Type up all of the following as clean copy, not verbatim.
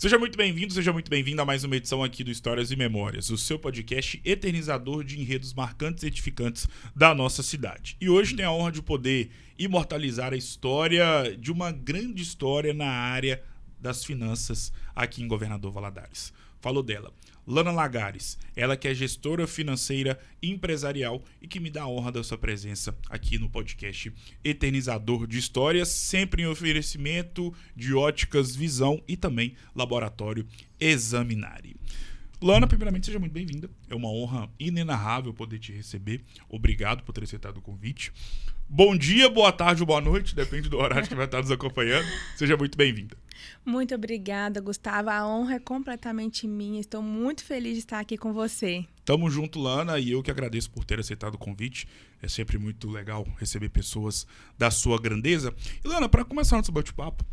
Seja muito bem-vindo, seja muito bem-vinda a mais uma edição aqui do Histórias e Memórias, o seu podcast eternizador de enredos marcantes e edificantes da nossa cidade. E hoje tem a honra de poder imortalizar a história de uma grande história na área das finanças aqui em Governador Valadares. Falo dela, Lana Lagares, ela que é gestora financeira e empresarial e que me dá a honra da sua presença aqui no podcast Eternizador de Histórias, sempre em oferecimento de óticas Visão e também Laboratório Examinare. Lana, primeiramente, seja muito bem-vinda. É uma honra inenarrável poder te receber. Obrigado por ter aceitado o convite. Bom dia, boa tarde ou boa noite, depende do horário que vai estar nos acompanhando. Seja muito bem-vinda. Muito obrigada, Gustavo. A honra é completamente minha. Estou muito feliz de estar aqui com você. Tamo junto, Lana, e eu que agradeço por ter aceitado o convite. É sempre muito legal receber pessoas da sua grandeza. E, Lana, para começar nosso bate-papo,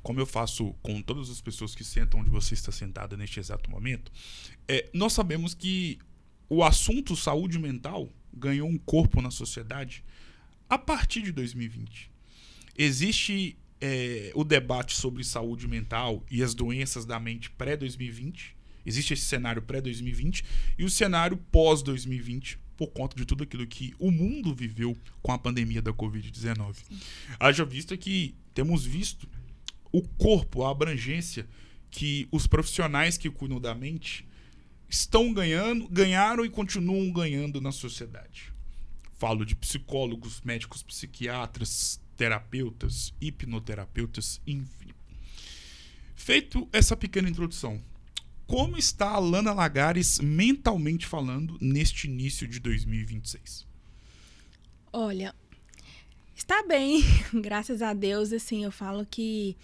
como eu faço com todas as pessoas que sentam onde você está sentada neste exato momento, nós sabemos que o assunto saúde mental ganhou um corpo na sociedade a partir de 2020. Existe o debate sobre saúde mental e as doenças da mente pré-2020. Existe esse cenário pré-2020 e o cenário pós-2020, por conta de tudo aquilo que o mundo viveu com a pandemia da Covid-19. Haja vista que temos visto o corpo, a abrangência que os profissionais que cuidam da mente ganharam e continuam ganhando na sociedade. Falo de psicólogos, médicos psiquiatras, terapeutas, hipnoterapeutas, enfim. Feito essa pequena introdução, como está a Lana Lagares mentalmente falando neste início de 2026? Olha, está bem, graças a Deus. Assim, eu falo que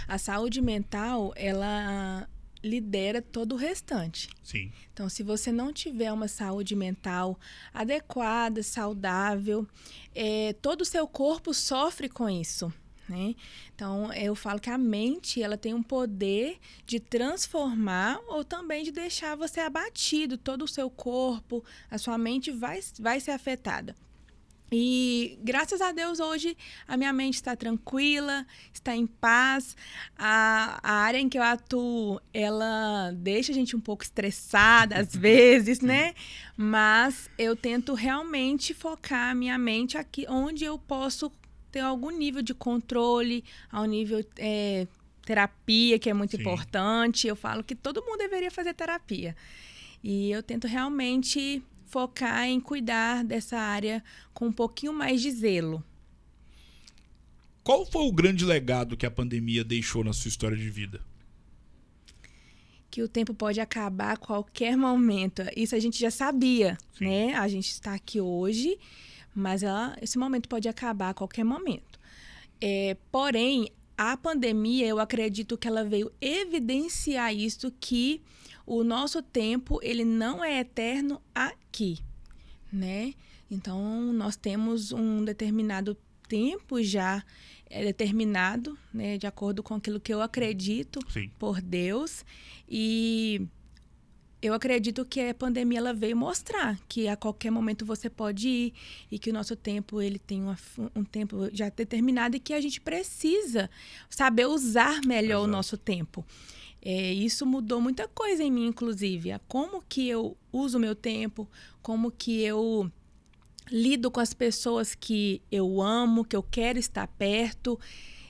a saúde mental, ela lidera todo o restante. Sim. Então, se você não tiver uma saúde mental adequada, saudável, todo o seu corpo sofre com isso, né? Então, eu falo que a mente, ela tem um poder de transformar ou também de deixar você abatido. Todo o seu corpo, a sua mente vai ser afetada. E, graças a Deus, hoje a minha mente está tranquila, está em paz. A área em que eu atuo, ela deixa a gente um pouco estressada às vezes, né? Mas eu tento realmente focar a minha mente aqui onde eu posso ter algum nível de controle, ao nível terapia, que é muito importante. Eu falo que todo mundo deveria fazer terapia. E eu tento realmente focar em cuidar dessa área com um pouquinho mais de zelo. Qual foi o grande legado que a pandemia deixou na sua história de vida? Que o tempo pode acabar a qualquer momento. Isso a gente já sabia, né? A gente está aqui hoje, mas esse momento pode acabar a qualquer momento. Porém, a pandemia, eu acredito que ela veio evidenciar isso, que o nosso tempo, ele não é eterno aqui, né? Então, nós temos um determinado tempo já determinado, né? De acordo com aquilo que eu acredito por Deus. E eu acredito que a pandemia, ela veio mostrar que a qualquer momento você pode ir e que o nosso tempo, ele tem um tempo já determinado e que a gente precisa saber usar melhor o nosso tempo. Isso mudou muita coisa em mim, inclusive. Como que eu uso o meu tempo, como que eu lido com as pessoas que eu amo, que eu quero estar perto.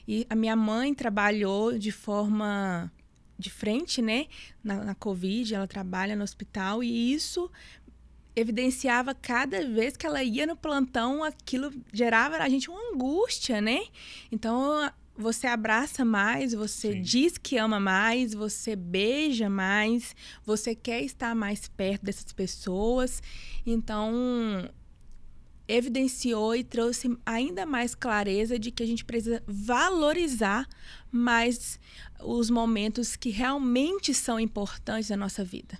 E a minha mãe trabalhou de forma de frente, né? Na Covid, ela trabalha no hospital e isso evidenciava cada vez que ela ia no plantão, aquilo gerava na gente uma angústia, né? Então, você abraça mais, você diz que ama mais, você beija mais, você quer estar mais perto dessas pessoas. Então, evidenciou e trouxe ainda mais clareza de que a gente precisa valorizar mais os momentos que realmente são importantes na nossa vida.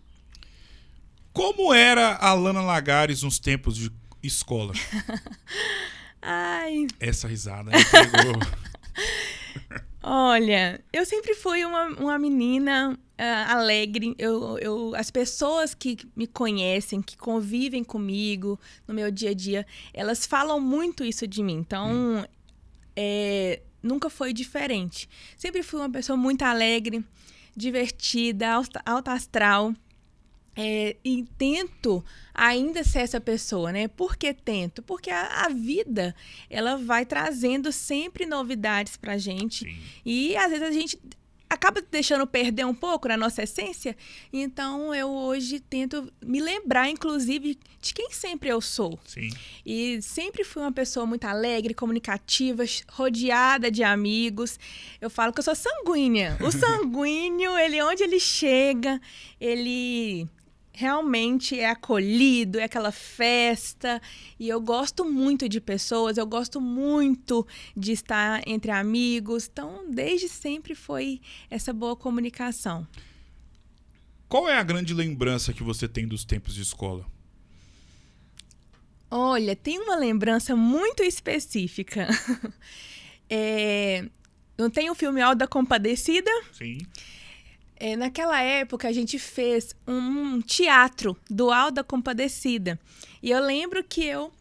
Como era a Lana Lagares nos tempos de escola? Ai. Essa risada me pegou. Olha, eu sempre fui uma menina alegre. As pessoas que me conhecem, que convivem comigo no meu dia a dia, elas falam muito isso de mim. Então, nunca foi diferente. Sempre fui uma pessoa muito alegre. divertida, alta astral. E tento ainda ser essa pessoa, né? Por que tento? Porque a vida, ela vai trazendo sempre novidades pra gente. Sim. E às vezes a gente acaba deixando perder um pouco na nossa essência. Então, eu hoje tento me lembrar, inclusive, de quem sempre eu sou. Sim. E sempre fui uma pessoa muito alegre, comunicativa, rodeada de amigos. Eu falo que eu sou sanguínea. O sanguíneo, ele onde ele chega, ele realmente é acolhido, é aquela festa. E eu gosto muito de pessoas, eu gosto muito de estar entre amigos. Então, desde sempre foi essa boa comunicação. Qual é a grande lembrança que você tem dos tempos de escola? Olha, tem uma lembrança muito específica. Não tem o filme Auto da Compadecida? Sim. Naquela época, a gente fez um teatro do Auto da Compadecida. E eu lembro que eu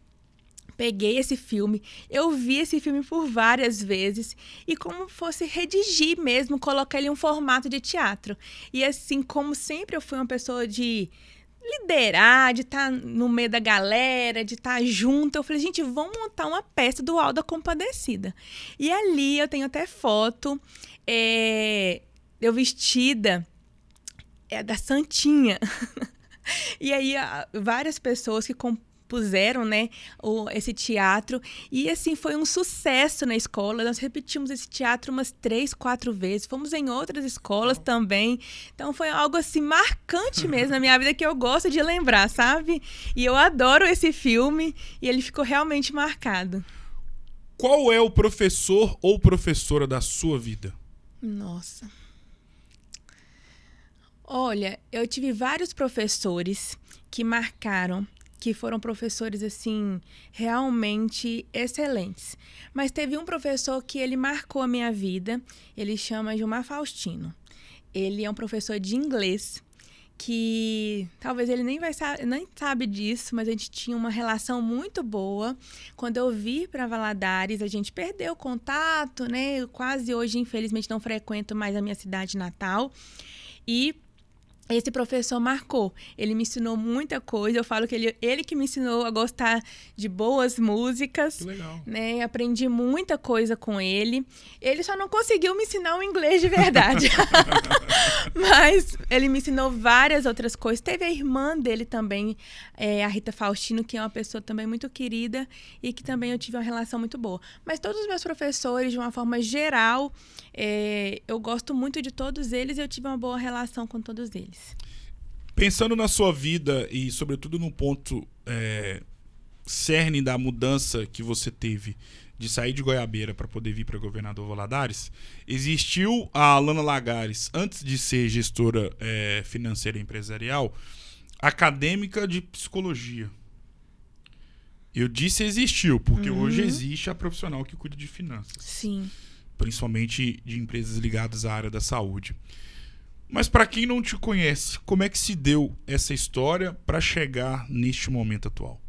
peguei esse filme, eu vi esse filme por várias vezes e como fosse redigir mesmo, colocar ele em um formato de teatro. E assim, como sempre eu fui uma pessoa de liderar, de estar no meio da galera, de estar junto, eu falei, gente, vamos montar uma peça do Auto da Compadecida. E ali eu tenho até foto, eu vestida da Santinha. E aí, várias pessoas que compuseram, né, esse teatro. E, assim, foi um sucesso na escola. Nós repetimos esse teatro umas 3, 4 vezes. Fomos em outras escolas também. Então, foi algo, assim, marcante mesmo na minha vida, que eu gosto de lembrar, sabe? E eu adoro esse filme. E ele ficou realmente marcado. Qual é o professor ou professora da sua vida? Nossa. Olha, eu tive vários professores que marcaram, que foram professores, assim, realmente excelentes. Mas teve um professor que ele marcou a minha vida, ele chama Gilmar Faustino. Ele é um professor de inglês, que talvez ele nem sabe disso, mas a gente tinha uma relação muito boa. Quando eu vim para Valadares, a gente perdeu o contato, né? Eu quase hoje, infelizmente, não frequento mais a minha cidade natal. E esse professor marcou. Ele me ensinou muita coisa. Eu falo que ele que me ensinou a gostar de boas músicas. Que legal. Né? Aprendi muita coisa com ele. Ele só não conseguiu me ensinar o inglês de verdade. Mas ele me ensinou várias outras coisas. Teve a irmã dele também, a Rita Faustino, que é uma pessoa também muito querida e que também eu tive uma relação muito boa. Mas todos os meus professores, de uma forma geral, eu gosto muito de todos eles e eu tive uma boa relação com todos eles. Pensando na sua vida e, sobretudo, no ponto cerne da mudança que você teve de sair de Goiabeira para poder vir para Governador Valadares, existiu a Alana Lagares, antes de ser gestora financeira e empresarial, acadêmica de psicologia. Eu disse existiu, porque hoje existe a profissional que cuida de finanças. Sim. Principalmente de empresas ligadas à área da saúde. Mas para quem não te conhece, como é que se deu essa história para chegar neste momento atual?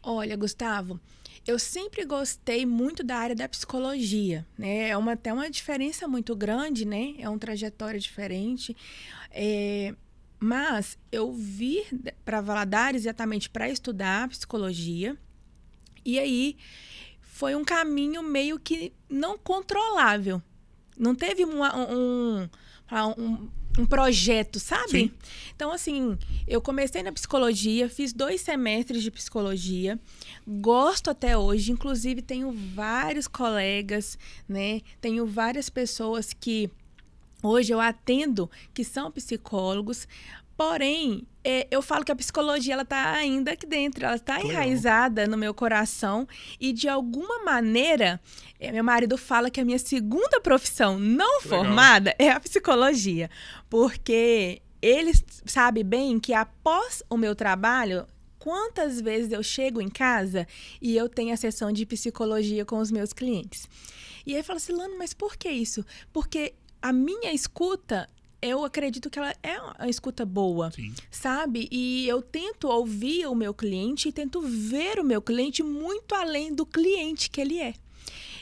Olha, Gustavo, eu sempre gostei muito da área da psicologia, né? É até uma diferença muito grande, né? É uma trajetória diferente. Mas eu vim para Valadares exatamente para estudar psicologia. E aí foi um caminho meio que não controlável. Não teve um projeto, sabe? Sim. Então, assim, eu comecei na psicologia, fiz 2 semestres de psicologia, gosto até hoje, inclusive tenho vários colegas, né? Tenho várias pessoas que hoje eu atendo que são psicólogos, porém, eu falo que a psicologia ela está ainda aqui dentro, ela está enraizada no meu coração e, de alguma maneira, meu marido fala que a minha segunda profissão não formada é a psicologia, porque ele sabe bem que após o meu trabalho, quantas vezes eu chego em casa e eu tenho a sessão de psicologia com os meus clientes. E aí ele fala assim, Lana, mas por que isso? Porque a minha escuta, eu acredito que ela é uma escuta boa, Sim. sabe? E eu tento ouvir o meu cliente e tento ver o meu cliente muito além do cliente que ele é.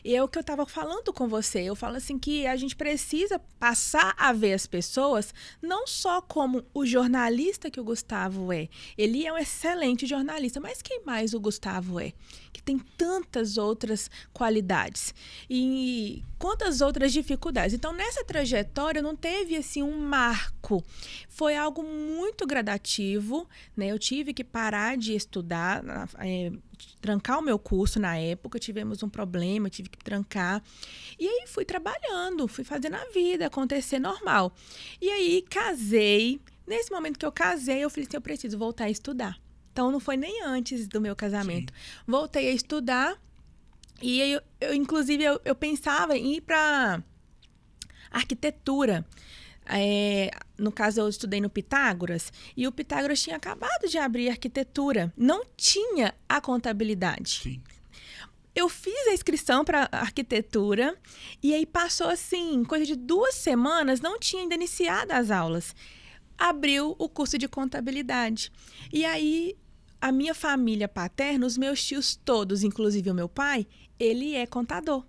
E é o que eu estava falando com você. Eu falo assim que a gente precisa passar a ver as pessoas não só como o jornalista que o Gustavo é. Ele é um excelente jornalista, mas quem mais o Gustavo é? Que tem tantas outras qualidades. E quantas outras dificuldades. Então, nessa trajetória, não teve assim um marco. Foi algo muito gradativo, né? Eu tive que parar de estudar, trancar o meu curso na época, tivemos um problema, tive que trancar. E aí fui trabalhando, fui fazendo a vida acontecer normal. E aí casei. Nesse momento que eu casei, eu falei assim, eu preciso voltar a estudar. Então, não foi nem antes do meu casamento. Sim. Voltei a estudar e inclusive, eu pensava em ir para arquitetura. No caso, eu estudei no Pitágoras e o Pitágoras tinha acabado de abrir arquitetura. Não tinha a contabilidade. Sim. Eu fiz a inscrição para arquitetura e aí passou assim, coisa de 2 semanas, não tinha ainda iniciado as aulas. Abriu o curso de contabilidade. E aí, a minha família paterna, os meus tios todos, inclusive o meu pai, ele é contador.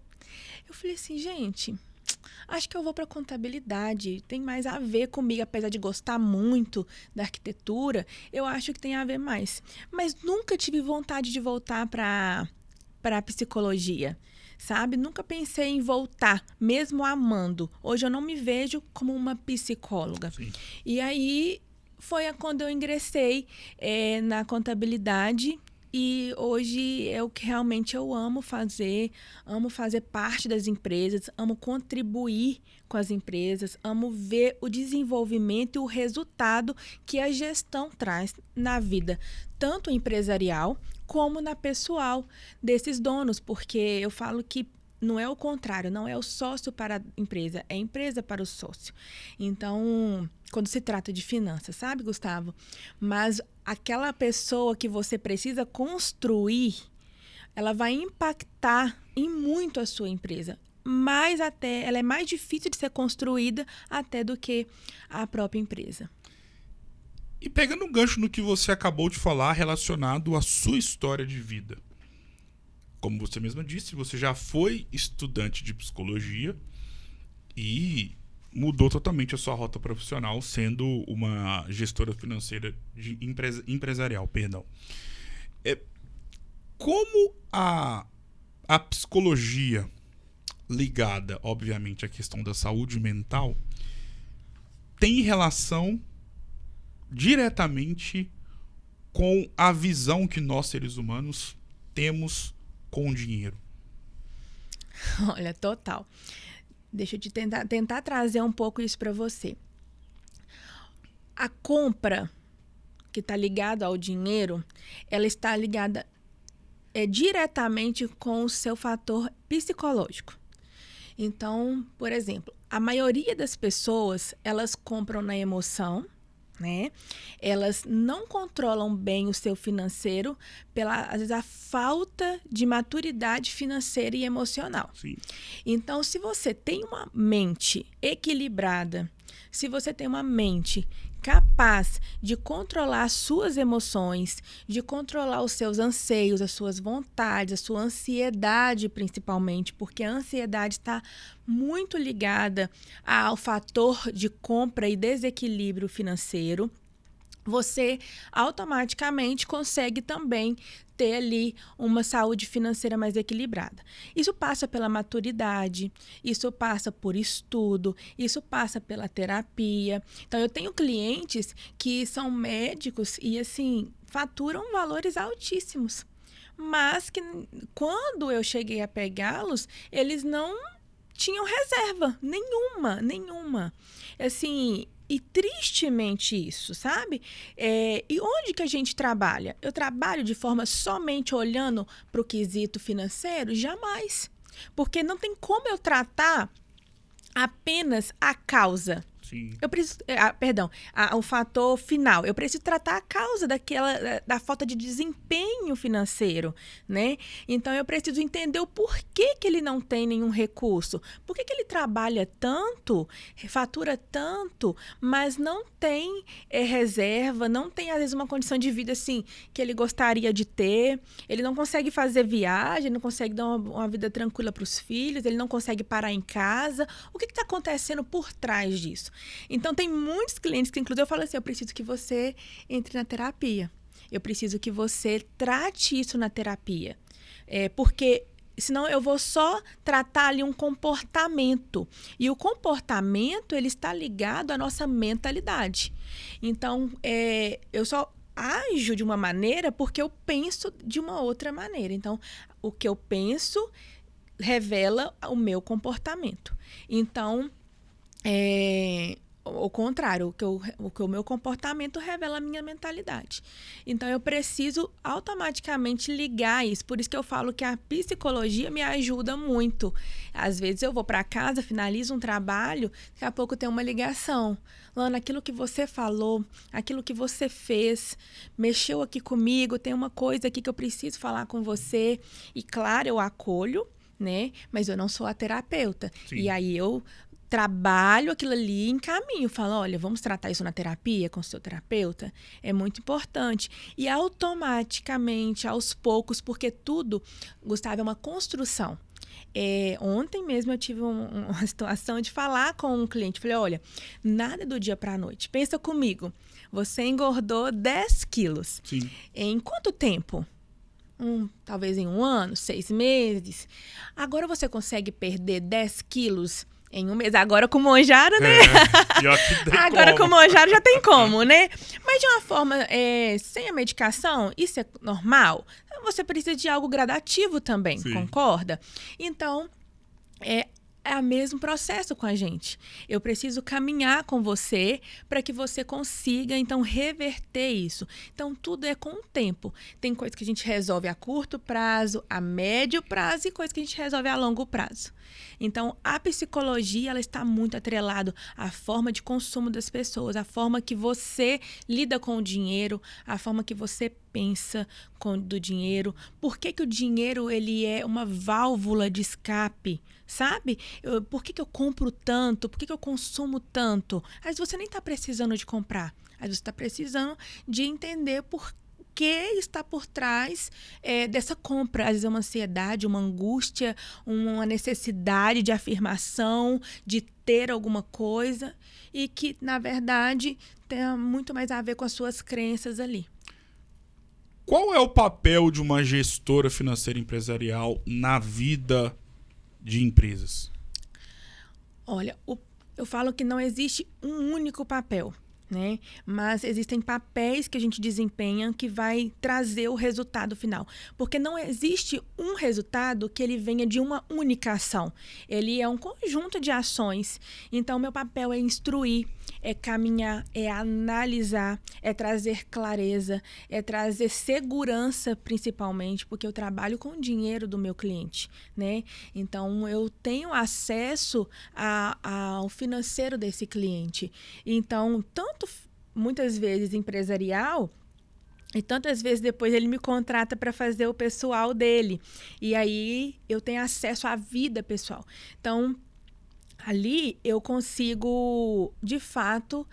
Eu falei assim, gente, acho que eu vou para contabilidade, tem mais a ver comigo, apesar de gostar muito da arquitetura, eu acho que tem a ver mais. Mas nunca tive vontade de voltar para psicologia, sabe? Nunca pensei em voltar, mesmo amando. Hoje eu não me vejo como uma psicóloga. Sim. E aí foi quando eu ingressei na contabilidade e hoje é o que realmente eu amo fazer parte das empresas, amo contribuir com as empresas, amo ver o desenvolvimento e o resultado que a gestão traz na vida, tanto empresarial como na pessoal desses donos, porque eu falo que não é o contrário, não é o sócio para a empresa, é a empresa para o sócio. Então, quando se trata de finanças, sabe, Gustavo? Mas aquela pessoa que você precisa construir, ela vai impactar em muito a sua empresa. Mas ela é mais difícil de ser construída até do que a própria empresa. E pegando um gancho no que você acabou de falar relacionado à sua história de vida. Como você mesma disse, você já foi estudante de psicologia e mudou totalmente a sua rota profissional, sendo uma gestora financeira empresarial. Como a psicologia ligada, obviamente, à questão da saúde mental tem relação diretamente com a visão que nós, seres humanos, temos com o dinheiro? Olha, total. Deixa eu te tentar trazer um pouco isso para você. A compra que está ligada ao dinheiro, ela está ligada diretamente com o seu fator psicológico. Então, por exemplo, a maioria das pessoas, elas compram na emoção, né? Elas não controlam bem o seu financeiro às vezes, a falta de maturidade financeira e emocional. Sim. Então, se você tem uma mente equilibrada, se você tem uma mente capaz de controlar as suas emoções, de controlar os seus anseios, as suas vontades, a sua ansiedade principalmente, porque a ansiedade está muito ligada ao fator de compra e desequilíbrio financeiro, você automaticamente consegue também ter ali uma saúde financeira mais equilibrada. Isso passa pela maturidade, isso passa por estudo, isso passa pela terapia. Então, eu tenho clientes que são médicos e, assim, faturam valores altíssimos. Mas que, quando eu cheguei a pegá-los, eles não tinham reserva nenhuma. Assim, e tristemente isso, sabe? E onde que a gente trabalha? Eu trabalho de forma somente olhando para o quesito financeiro? Jamais. Porque não tem como eu tratar apenas a causa. Sim. Eu preciso, o fator final. Eu preciso tratar a causa da falta de desempenho financeiro, né? Então, eu preciso entender o porquê que ele não tem nenhum recurso. Por que que ele trabalha tanto, fatura tanto, mas não tem reserva, não tem, às vezes, uma condição de vida, assim, que ele gostaria de ter. Ele não consegue fazer viagem, não consegue dar uma vida tranquila para os filhos, ele não consegue parar em casa. O que está acontecendo por trás disso? Então, tem muitos clientes que, inclusive, eu falo assim, eu preciso que você entre na terapia. Eu preciso que você trate isso na terapia. Porque senão eu vou só tratar ali um comportamento. E o comportamento, ele está ligado à nossa mentalidade. Então, eu só ajo de uma maneira porque eu penso de uma outra maneira. Então, o que eu penso revela o meu comportamento. Então, o contrário, o meu comportamento revela a minha mentalidade. Então, eu preciso automaticamente ligar isso. Por isso que eu falo que a psicologia me ajuda muito. Às vezes, eu vou para casa, finalizo um trabalho, daqui a pouco tem uma ligação. Lana, aquilo que você falou, aquilo que você fez, mexeu aqui comigo, tem uma coisa aqui que eu preciso falar com você. E, claro, eu acolho, né? Mas eu não sou a terapeuta. Sim. E aí, eu trabalho aquilo ali em caminho, falo, olha, vamos tratar isso na terapia com o seu terapeuta? É muito importante. E automaticamente, aos poucos, porque tudo, Gustavo, é uma construção. Ontem mesmo eu tive uma situação de falar com um cliente. Falei, olha, nada do dia para a noite. Pensa comigo, você engordou 10 quilos. Sim. Em quanto tempo? Talvez em 1 ano, 6 meses. Agora você consegue perder 10 quilos em 1 mês? Agora com o Monjaro, né? Pior que tem Agora como. com o Monjaro já tem como, né? Mas de uma forma sem a medicação, isso é normal. Você precisa de algo gradativo também, Sim. Concorda? Então, é o mesmo processo com a gente. Eu preciso caminhar com você para que você consiga, então, reverter isso. Então, tudo é com o tempo. Tem coisa que a gente resolve a curto prazo, a médio prazo e coisa que a gente resolve a longo prazo. Então, a psicologia, ela está muito atrelada à forma de consumo das pessoas, à forma que você lida com o dinheiro, à forma que você pensa do dinheiro. Por que o dinheiro ele é uma válvula de escape, sabe? Por que eu compro tanto? Por que eu consumo tanto? Às vezes você nem está precisando de comprar. Às vezes você está precisando de entender por que está por trás dessa compra. Às vezes é uma ansiedade, uma angústia, uma necessidade de afirmação, de ter alguma coisa e que, na verdade, tem muito mais a ver com as suas crenças ali. Qual é o papel de uma gestora financeira empresarial na vida de empresas? Olha, eu falo que não existe um único papel, né? Mas existem papéis que a gente desempenha que vai trazer o resultado final. Porque não existe um resultado que ele venha de uma única ação. Ele é um conjunto de ações. Então, meu papel é instruir, é caminhar, é analisar, é trazer clareza, é trazer segurança, principalmente, porque eu trabalho com o dinheiro do meu cliente, né? Então, eu tenho acesso ao financeiro desse cliente. Então, muitas vezes empresarial, e tantas vezes depois ele me contrata para fazer o pessoal dele. E aí eu tenho acesso à vida pessoal. Então, ali eu consigo, de fato,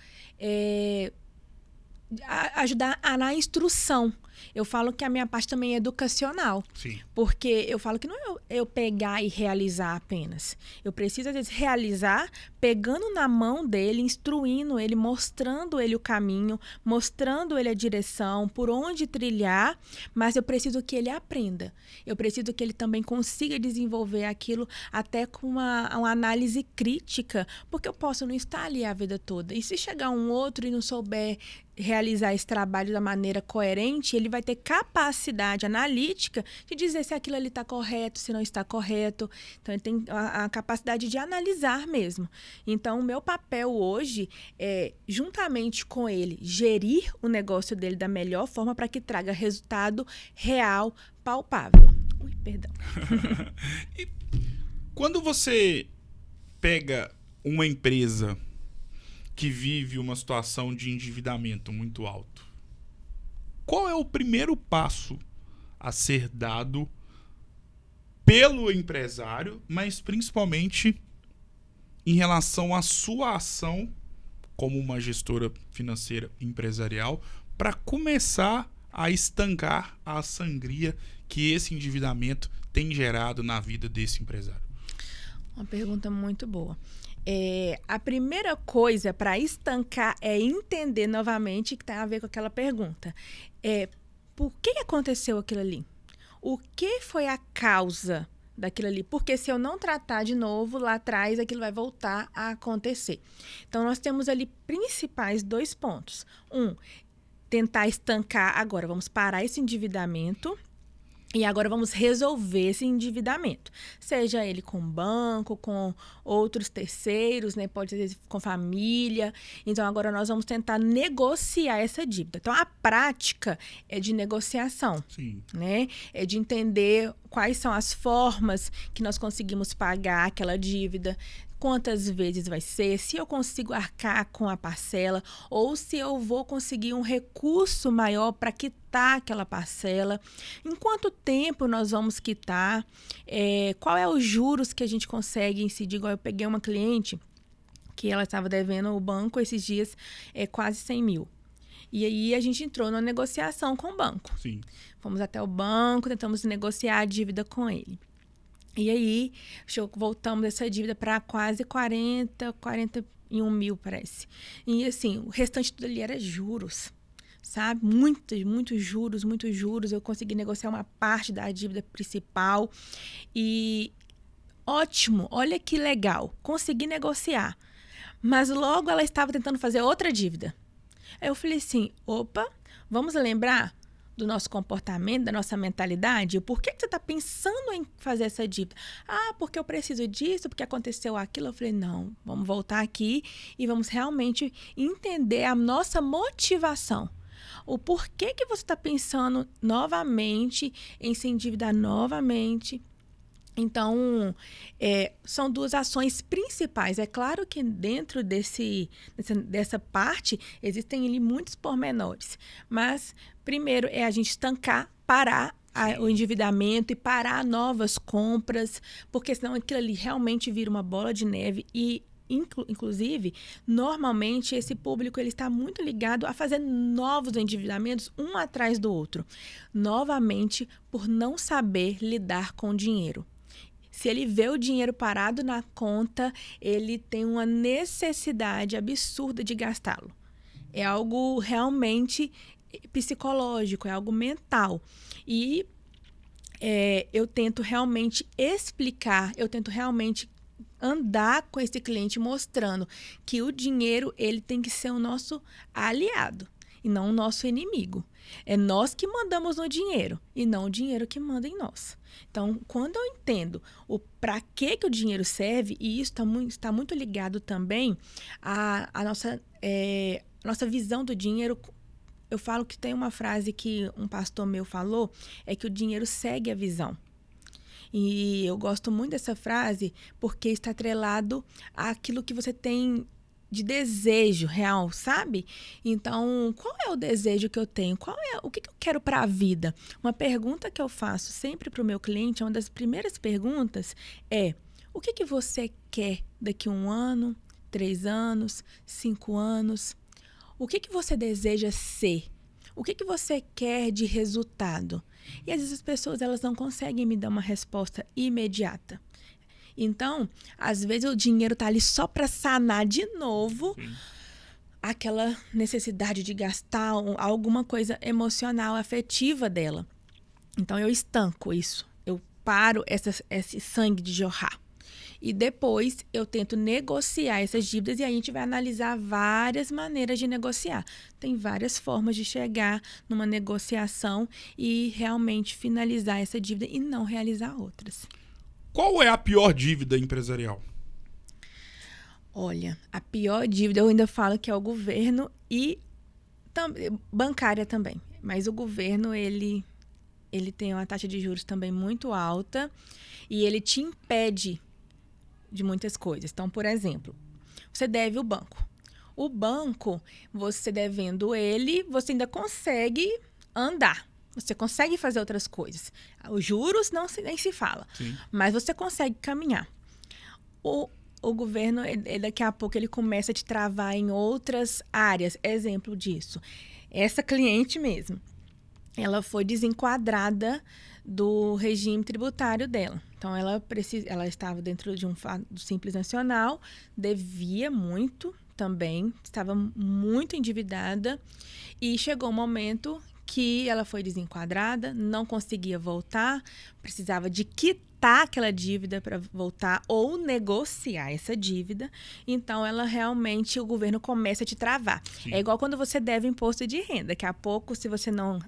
ajudar na instrução. Eu falo que a minha parte também é educacional. Sim. Porque eu falo que não é eu pegar e realizar apenas. Eu preciso, às vezes, realizar pegando na mão dele, instruindo ele, mostrando ele o caminho, mostrando ele a direção, por onde trilhar, mas eu preciso que ele aprenda. Eu preciso que ele também consiga desenvolver aquilo até com uma análise crítica, porque eu posso não estar ali a vida toda. E se chegar um outro e não souber realizar esse trabalho da maneira coerente, ele vai ter capacidade analítica de dizer se aquilo ali está correto, se não está correto. Então, ele tem a capacidade de analisar mesmo. Então, o meu papel hoje é, juntamente com ele, gerir o negócio dele da melhor forma para que traga resultado real, palpável. Ui, perdão. E quando você pega uma empresa que vive uma situação de endividamento muito alto? Qual é o primeiro passo a ser dado pelo empresário, mas principalmente em relação à sua ação como uma gestora financeira empresarial para começar a estancar a sangria que esse endividamento tem gerado na vida desse empresário? Uma pergunta muito boa. A primeira coisa para estancar é entender novamente, que tem a ver com aquela pergunta. Por que aconteceu aquilo ali? O que foi a causa daquilo ali? Porque se eu não tratar de novo lá atrás, aquilo vai voltar a acontecer. Então, nós temos ali principais 2 pontos. Tentar estancar agora. Vamos parar esse endividamento. E agora vamos resolver esse endividamento, seja ele com banco, com outros terceiros, né? Pode ser com família. Então, agora nós vamos tentar negociar essa dívida. Então, a prática é de negociação, Sim. né? É de entender quais são as formas que nós conseguimos pagar aquela dívida, quantas vezes vai ser, se eu consigo arcar com a parcela ou se eu vou conseguir um recurso maior para quitar aquela parcela, em quanto tempo nós vamos quitar, qual é os juros que a gente consegue incidir. Igual eu peguei uma cliente que ela estava devendo ao banco esses dias quase 100 mil. E aí a gente entrou numa negociação com o banco. Sim. Fomos até o banco, tentamos negociar a dívida com ele. E aí, voltamos essa dívida para quase 41 mil, parece. E assim, o restante tudo ali era juros, sabe? Muitos juros. Eu consegui negociar uma parte da dívida principal. E ótimo, olha que legal, consegui negociar. Mas logo ela estava tentando fazer outra dívida. Aí eu falei assim, opa, vamos lembrar do nosso comportamento, da nossa mentalidade? Por que você está pensando em fazer essa dívida? Porque eu preciso disso, porque aconteceu aquilo. Eu falei, não, vamos voltar aqui e vamos realmente entender a nossa motivação. O porquê que você está pensando novamente em se endividar novamente. Então, são 2 ações principais. É claro que dentro dessa parte existem ali muitos pormenores, mas primeiro é a gente estancar, parar o endividamento e parar novas compras, porque senão aquilo ali realmente vira uma bola de neve e inclusive, normalmente esse público ele está muito ligado a fazer novos endividamentos um atrás do outro, novamente por não saber lidar com o dinheiro. Se ele vê o dinheiro parado na conta, ele tem uma necessidade absurda de gastá-lo. É algo realmente psicológico, é algo mental. E eu tento realmente explicar, eu tento realmente andar com esse cliente mostrando que o dinheiro ele tem que ser o nosso aliado e não o nosso inimigo. É nós que mandamos no dinheiro e não o dinheiro que manda em nós. Então, quando eu entendo o para que o dinheiro serve, e isso está muito ligado também à nossa visão do dinheiro. Eu falo que tem uma frase que um pastor meu falou, é que o dinheiro segue a visão. E eu gosto muito dessa frase porque está atrelado àquilo que você tem de desejo real, sabe? Então, qual é o desejo que eu tenho? O que eu quero para a vida? Uma pergunta que eu faço sempre para o meu cliente, uma das primeiras perguntas é: o que você quer daqui a 1 ano, 3 anos, 5 anos? O que você deseja ser? O que você quer de resultado? E às vezes as pessoas elas não conseguem me dar uma resposta imediata. Então, às vezes o dinheiro está ali só para sanar de novo aquela necessidade de gastar alguma coisa emocional, afetiva dela. Então, eu estanco isso. Eu paro esse sangue de jorrar. E depois eu tento negociar essas dívidas e aí a gente vai analisar várias maneiras de negociar. Tem várias formas de chegar numa negociação e realmente finalizar essa dívida e não realizar outras. Qual é a pior dívida empresarial? Olha, a pior dívida eu ainda falo que é o governo e bancária também. Mas o governo, ele tem uma taxa de juros também muito alta e ele te impede de muitas coisas. Então, por exemplo, você deve o banco. O banco, você devendo ele, você ainda consegue andar. Você consegue fazer outras coisas. Os juros nem se fala. Sim. Mas você consegue caminhar. O governo, daqui a pouco, ele começa a te travar em outras áreas. Exemplo disso. Essa cliente mesmo, ela foi desenquadrada do regime tributário dela. Então, ela estava dentro de do Simples Nacional, devia muito também, estava muito endividada e chegou um momento que ela foi desenquadrada, não conseguia voltar, precisava de quitar aquela dívida para voltar ou negociar essa dívida. Então, o governo começa a te travar. Sim. É igual quando você deve imposto de renda. Daqui a pouco, se você não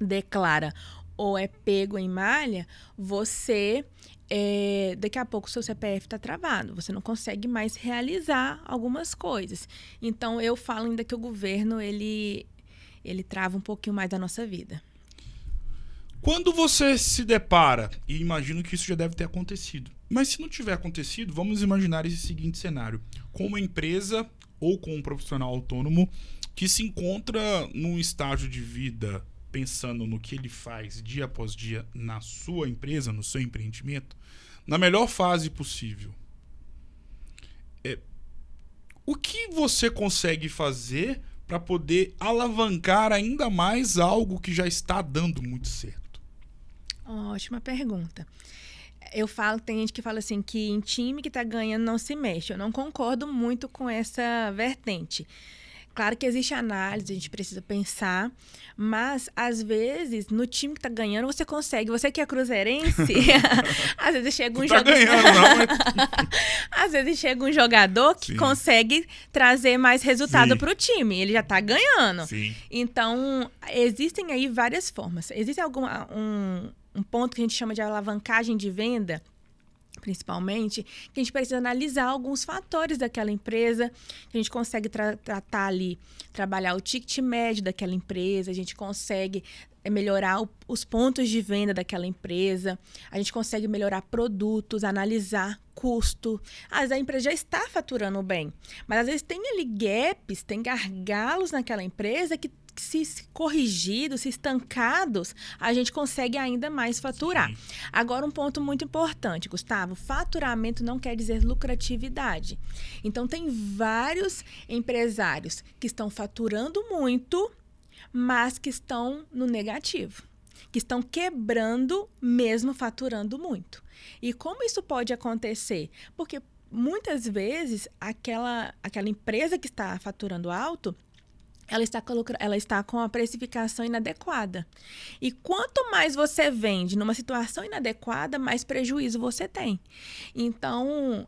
declara ou é pego em malha, daqui a pouco o seu CPF está travado, você não consegue mais realizar algumas coisas. Então, eu falo ainda que o governo, ele trava um pouquinho mais a nossa vida. Quando você se depara, e imagino que isso já deve ter acontecido, mas se não tiver acontecido, vamos imaginar esse seguinte cenário, com uma empresa ou com um profissional autônomo que se encontra num estágio de vida pensando no que ele faz dia após dia na sua empresa, no seu empreendimento, na melhor fase possível. O que você consegue fazer para poder alavancar ainda mais algo que já está dando muito certo? Ótima pergunta. Tem gente que fala assim, que em time que está ganhando não se mexe. Eu não concordo muito com essa vertente. Claro que existe análise, a gente precisa pensar, mas, às vezes, no time que tá ganhando, você consegue. Você que é cruzeirense, às vezes chega um jogador... Às vezes chega um jogador que consegue trazer mais resultado pro time. Ele já tá ganhando. Sim. Então, existem aí várias formas. Existe um ponto que a gente chama de alavancagem de venda, principalmente, que a gente precisa analisar alguns fatores daquela empresa, que a gente consegue tratar ali, trabalhar o ticket médio daquela empresa, a gente consegue melhorar os pontos de venda daquela empresa, a gente consegue melhorar produtos, analisar custo. Às vezes a empresa já está faturando bem, mas às vezes tem ali gaps, tem gargalos naquela empresa que se corrigidos, se estancados, a gente consegue ainda mais faturar. Sim. Agora, um ponto muito importante, Gustavo, faturamento não quer dizer lucratividade. Então, tem vários empresários que estão faturando muito, mas que estão no negativo, que estão quebrando mesmo faturando muito. E como isso pode acontecer? Porque muitas vezes aquela empresa que está faturando alto, ela está com a precificação inadequada. E quanto mais você vende numa situação inadequada, mais prejuízo você tem. Então,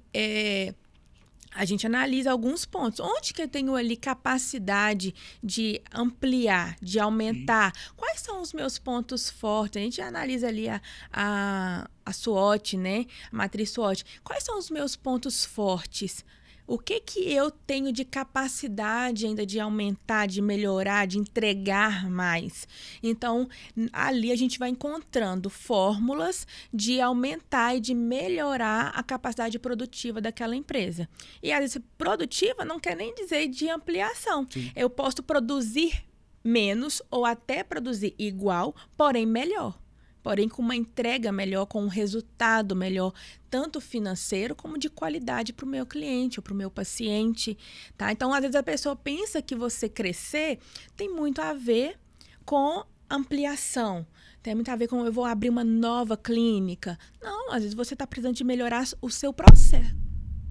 a gente analisa alguns pontos. Onde que eu tenho ali capacidade de ampliar, de aumentar? Quais são os meus pontos fortes? A gente analisa ali a SWOT, né? A matriz SWOT. Quais são os meus pontos fortes? O que eu tenho de capacidade ainda de aumentar, de melhorar, de entregar mais? Então, ali a gente vai encontrando fórmulas de aumentar e de melhorar a capacidade produtiva daquela empresa. E, às vezes, produtiva não quer nem dizer de ampliação. Sim. Eu posso produzir menos ou até produzir igual, porém melhor. Porém, com uma entrega melhor, com um resultado melhor, tanto financeiro como de qualidade para o meu cliente ou para o meu paciente. Tá? Então, às vezes a pessoa pensa que você crescer tem muito a ver com ampliação. Tem muito a ver com eu vou abrir uma nova clínica. Não, às vezes você está precisando de melhorar o seu processo.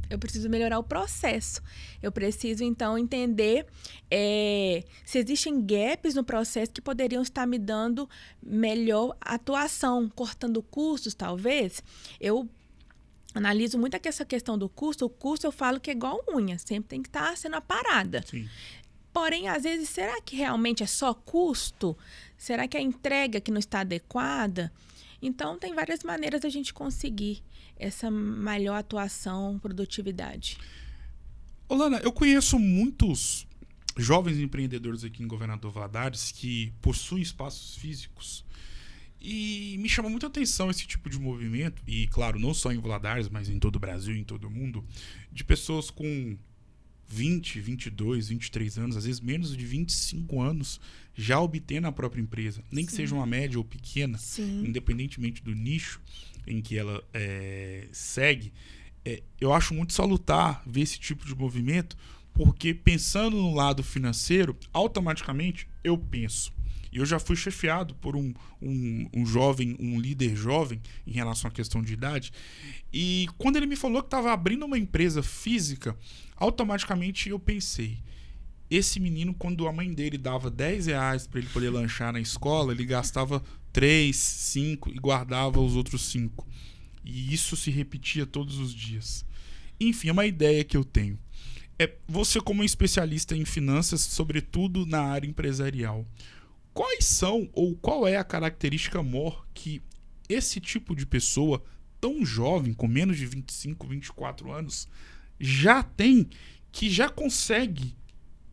Eu preciso melhorar o processo. Eu preciso, então, entender se existem gaps no processo que poderiam estar me dando melhor atuação, cortando custos, talvez. Eu analiso muito essa questão do custo. O custo eu falo que é igual unha, sempre tem que estar sendo aparada. Sim. Porém, às vezes, será que realmente é só custo? Será que a entrega que não está adequada? Então, tem várias maneiras da gente conseguir essa melhor atuação, produtividade. Olana, eu conheço muitos jovens empreendedores aqui em Governador Valadares que possuem espaços físicos e me chama muita atenção esse tipo de movimento, e claro, não só em Valadares, mas em todo o Brasil, em todo o mundo, de pessoas com 20, 22, 23 anos, às vezes menos de 25 anos, já obtendo a própria empresa. Nem que seja uma média ou pequena, independentemente do nicho em que ela segue. Eu acho muito salutar ver esse tipo de movimento, porque pensando no lado financeiro, automaticamente eu penso. Eu já fui chefiado por um jovem, um líder jovem em relação à questão de idade. E quando ele me falou que estava abrindo uma empresa física, automaticamente eu pensei, esse menino, quando a mãe dele dava R$10 para ele poder lanchar na escola, ele gastava 3, 5 e guardava os outros 5. E isso se repetia todos os dias. Enfim, é uma ideia que eu tenho. Você, como um especialista em finanças, sobretudo na área empresarial, quais são ou qual é a característica maior que esse tipo de pessoa tão jovem, com menos de 25, 24 anos, já tem, que já consegue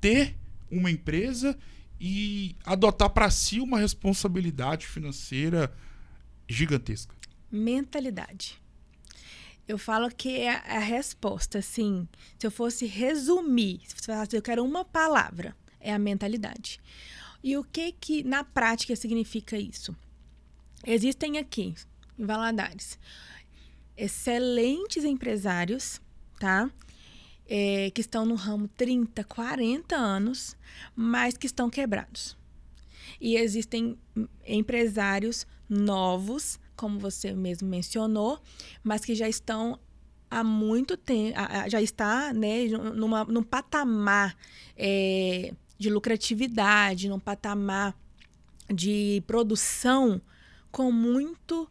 ter uma empresa e adotar para si uma responsabilidade financeira gigantesca? Mentalidade. Eu falo que é a resposta, assim, se eu fosse resumir, se você falasse, eu quero uma palavra, é a mentalidade. E o que na prática significa isso? Existem aqui, em Valadares, excelentes empresários, tá? Que estão no ramo 30, 40 anos, mas que estão quebrados. E existem empresários novos, como você mesmo mencionou, mas que já estão há muito tempo, já está, né, num patamar de lucratividade, num patamar de produção com muito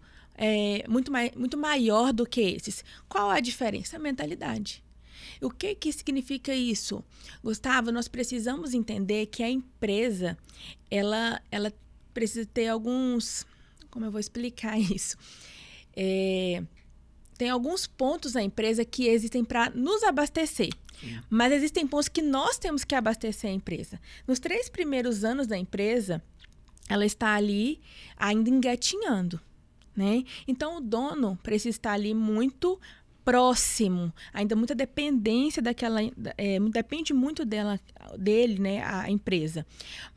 maior do que esses. Qual a diferença? A mentalidade. O que significa isso? Gustavo, nós precisamos entender que a empresa, ela precisa ter alguns... Como eu vou explicar isso? Tem alguns pontos na empresa que existem para nos abastecer. Sim. Mas existem pontos que nós temos que abastecer a empresa. Nos 3 primeiros anos da empresa, ela está ali ainda engatinhando, né? Então, o dono precisa estar ali muito próximo, ainda muita dependência daquela, depende muito dele, né, a empresa.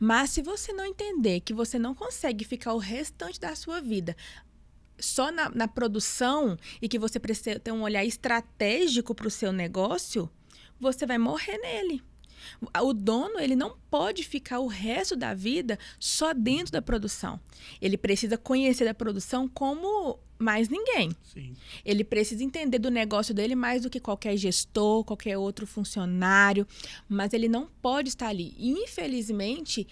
Mas se você não entender que você não consegue ficar o restante da sua vida só na produção e que você precisa ter um olhar estratégico para o seu negócio, você vai morrer nele. O dono, ele não pode ficar o resto da vida só dentro da produção. Ele precisa conhecer a produção como mais ninguém. Sim. Ele precisa entender do negócio dele mais do que qualquer gestor, qualquer outro funcionário, mas ele não pode estar ali. E, infelizmente,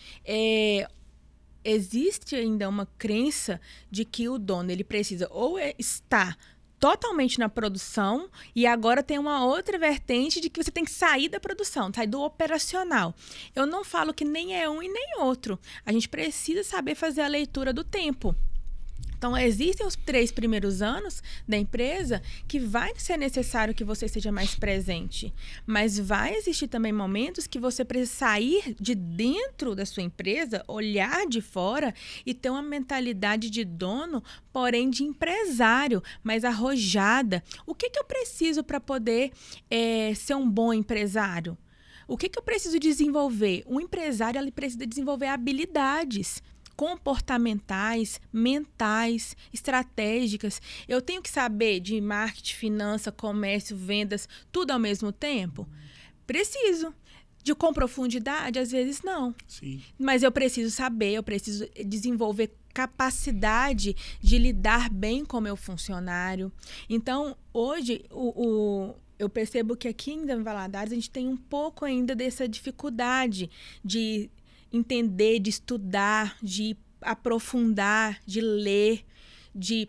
existe ainda uma crença de que o dono ele precisa ou estar totalmente na produção e agora tem uma outra vertente de que você tem que sair da produção, sair do operacional. Eu não falo que nem é um e nem outro. A gente precisa saber fazer a leitura do tempo. Então, existem os 3 primeiros anos da empresa que vai ser necessário que você seja mais presente. Mas vai existir também momentos que você precisa sair de dentro da sua empresa, olhar de fora e ter uma mentalidade de dono, porém de empresário, mais arrojada. O que eu preciso para poder ser um bom empresário? O que eu preciso desenvolver? Um empresário ele precisa desenvolver habilidades comportamentais, mentais, estratégicas. Eu tenho que saber de marketing, finança, comércio, vendas, tudo ao mesmo tempo? Preciso. Com profundidade? Às vezes não. Sim. Mas eu preciso saber, eu preciso desenvolver capacidade de lidar bem com o meu funcionário. Então, hoje, eu percebo que aqui em Valadares a gente tem um pouco ainda dessa dificuldade de entender, de estudar, de aprofundar, de ler, de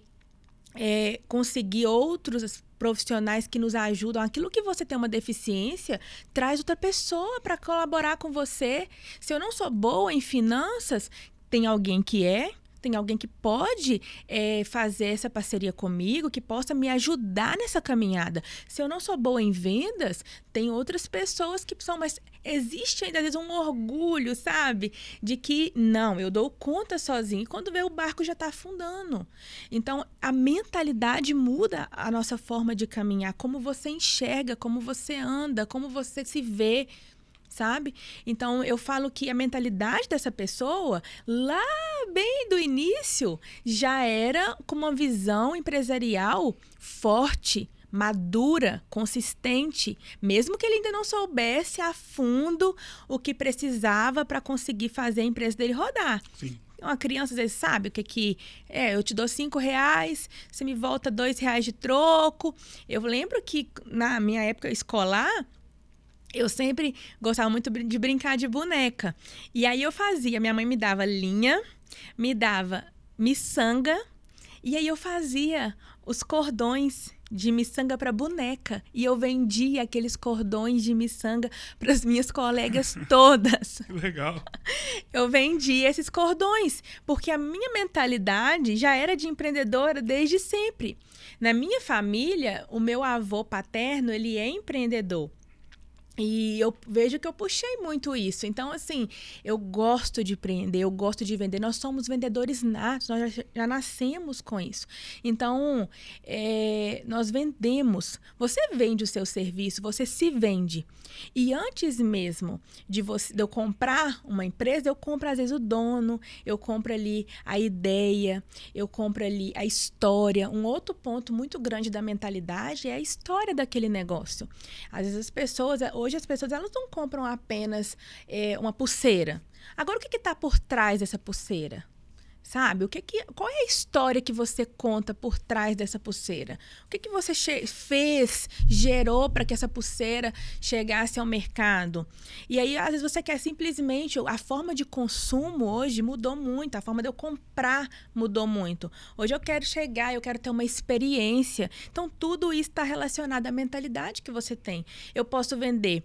conseguir outros profissionais que nos ajudam. Aquilo que você tem uma deficiência, traz outra pessoa para colaborar com você. Se eu não sou boa em finanças, tem alguém que Tem alguém que pode fazer essa parceria comigo, que possa me ajudar nessa caminhada. Se eu não sou boa em vendas, tem outras pessoas que são, mas existe ainda às vezes um orgulho, sabe? De que, não, eu dou conta sozinho. E quando vê, o barco já está afundando. Então, a mentalidade muda a nossa forma de caminhar. Como você enxerga, como você anda, como você se vê, sabe? Então, eu falo que a mentalidade dessa pessoa, lá bem do início, já era com uma visão empresarial forte, madura, consistente, mesmo que ele ainda não soubesse a fundo o que precisava para conseguir fazer a empresa dele rodar. Sim. Uma criança, às vezes, sabe o que eu te dou R$5, você me volta R$2 de troco. Eu lembro que, na minha época escolar, eu sempre gostava muito de brincar de boneca. E aí eu fazia, minha mãe me dava linha, me dava miçanga, e aí eu fazia os cordões de miçanga para boneca. E eu vendia aqueles cordões de miçanga para as minhas colegas todas. Que legal. Eu vendia esses cordões, porque a minha mentalidade já era de empreendedora desde sempre. Na minha família, o meu avô paterno, ele é empreendedor. E eu vejo que eu puxei muito isso. Então, assim, eu gosto de empreender, eu gosto de vender. Nós somos vendedores natos, nós já nascemos com isso. Então, nós vendemos. Você vende o seu serviço, você se vende. E antes mesmo de eu comprar uma empresa, eu compro, às vezes, o dono, eu compro ali a ideia, eu compro ali a história. Um outro ponto muito grande da mentalidade é a história daquele negócio. Às vezes hoje as pessoas elas não compram apenas uma pulseira. Agora, o que está por trás dessa pulseira? Sabe? Qual é a história que você conta por trás dessa pulseira? O que você gerou para que essa pulseira chegasse ao mercado? E aí, às vezes, você quer simplesmente... A forma de consumo hoje mudou muito. A forma de eu comprar mudou muito. Hoje eu quero ter uma experiência. Então, tudo isso está relacionado à mentalidade que você tem. Eu posso vender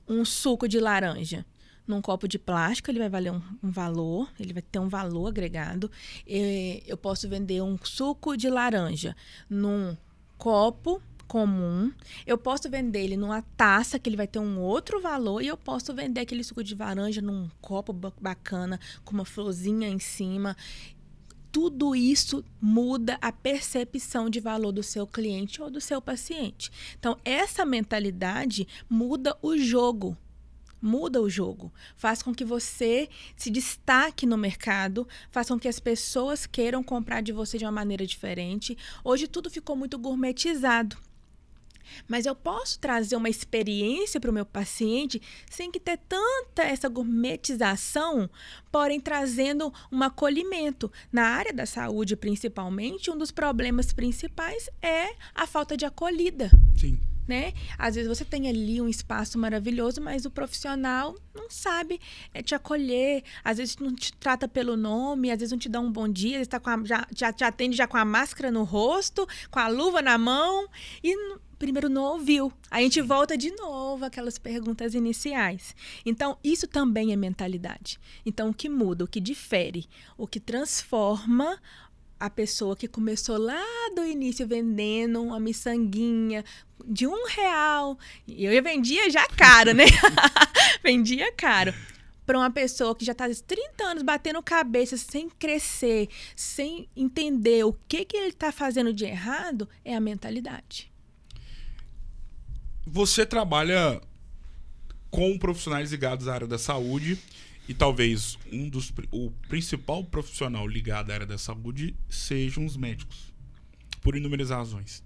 um suco de laranja num copo de plástico, ele vai valer um valor, ele vai ter um valor agregado. Eu posso vender um suco de laranja num copo comum. Eu posso vender ele numa taça, que ele vai ter um outro valor. E eu posso vender aquele suco de laranja num copo bacana, com uma florzinha em cima. Tudo isso muda a percepção de valor do seu cliente ou do seu paciente. Então, essa mentalidade muda o jogo. Muda o jogo, faz com que você se destaque no mercado, faz com que as pessoas queiram comprar de você de uma maneira diferente. Hoje tudo ficou muito gourmetizado, mas eu posso trazer uma experiência para o meu paciente sem que ter tanta essa gourmetização, porém trazendo um acolhimento. Na área da saúde, principalmente, um dos problemas principais é a falta de acolhida. Sim. Né? Às vezes você tem ali um espaço maravilhoso, mas o profissional não sabe te acolher, às vezes não te trata pelo nome, às vezes não te dá um bom dia, está já te atende já com a máscara no rosto, com a luva na mão e primeiro não ouviu. Aí a gente volta de novo aquelas perguntas iniciais. Então, isso também é mentalidade. Então, o que muda, o que difere, o que transforma a pessoa que começou lá do início vendendo uma miçanguinha de R$1. Eu vendia já caro, né? Vendia caro. Para uma pessoa que já está há 30 anos batendo cabeça, sem crescer, sem entender o que ele está fazendo de errado, é a mentalidade. Você trabalha com profissionais ligados à área da saúde. E talvez o principal profissional ligado à área da saúde sejam os médicos, por inúmeras razões.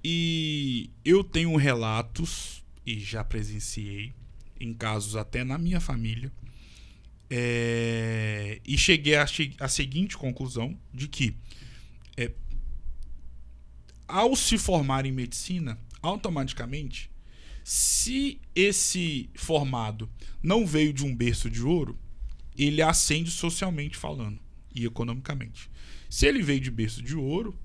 E eu tenho relatos, e já presenciei, em casos até na minha família, e cheguei à seguinte conclusão, de que ao se formar em medicina, automaticamente, se esse formado não veio de um berço de ouro, ele ascende socialmente falando e economicamente. Se ele veio de berço de ouro,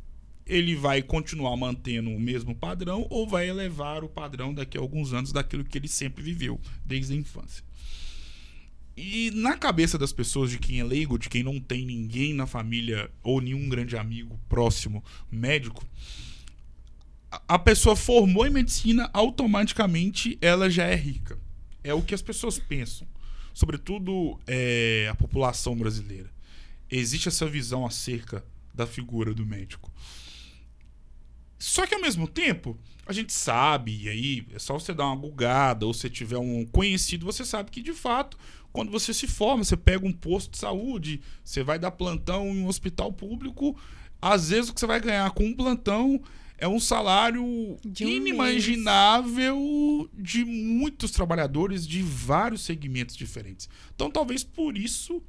ele vai continuar mantendo o mesmo padrão ou vai elevar o padrão daqui a alguns anos daquilo que ele sempre viveu, desde a infância. E na cabeça das pessoas, de quem é leigo, de quem não tem ninguém na família ou nenhum grande amigo próximo médico, a pessoa formou em medicina, automaticamente ela já é rica. É o que as pessoas pensam. Sobretudo a população brasileira. Existe essa visão acerca da figura do médico. Só que ao mesmo tempo, a gente sabe, e aí é só você dar uma googada, ou se tiver um conhecido, você sabe que de fato, quando você se forma, você pega um posto de saúde, você vai dar plantão em um hospital público, às vezes o que você vai ganhar com um plantão é um salário inimaginável de muitos trabalhadores de vários segmentos diferentes. Então talvez por isso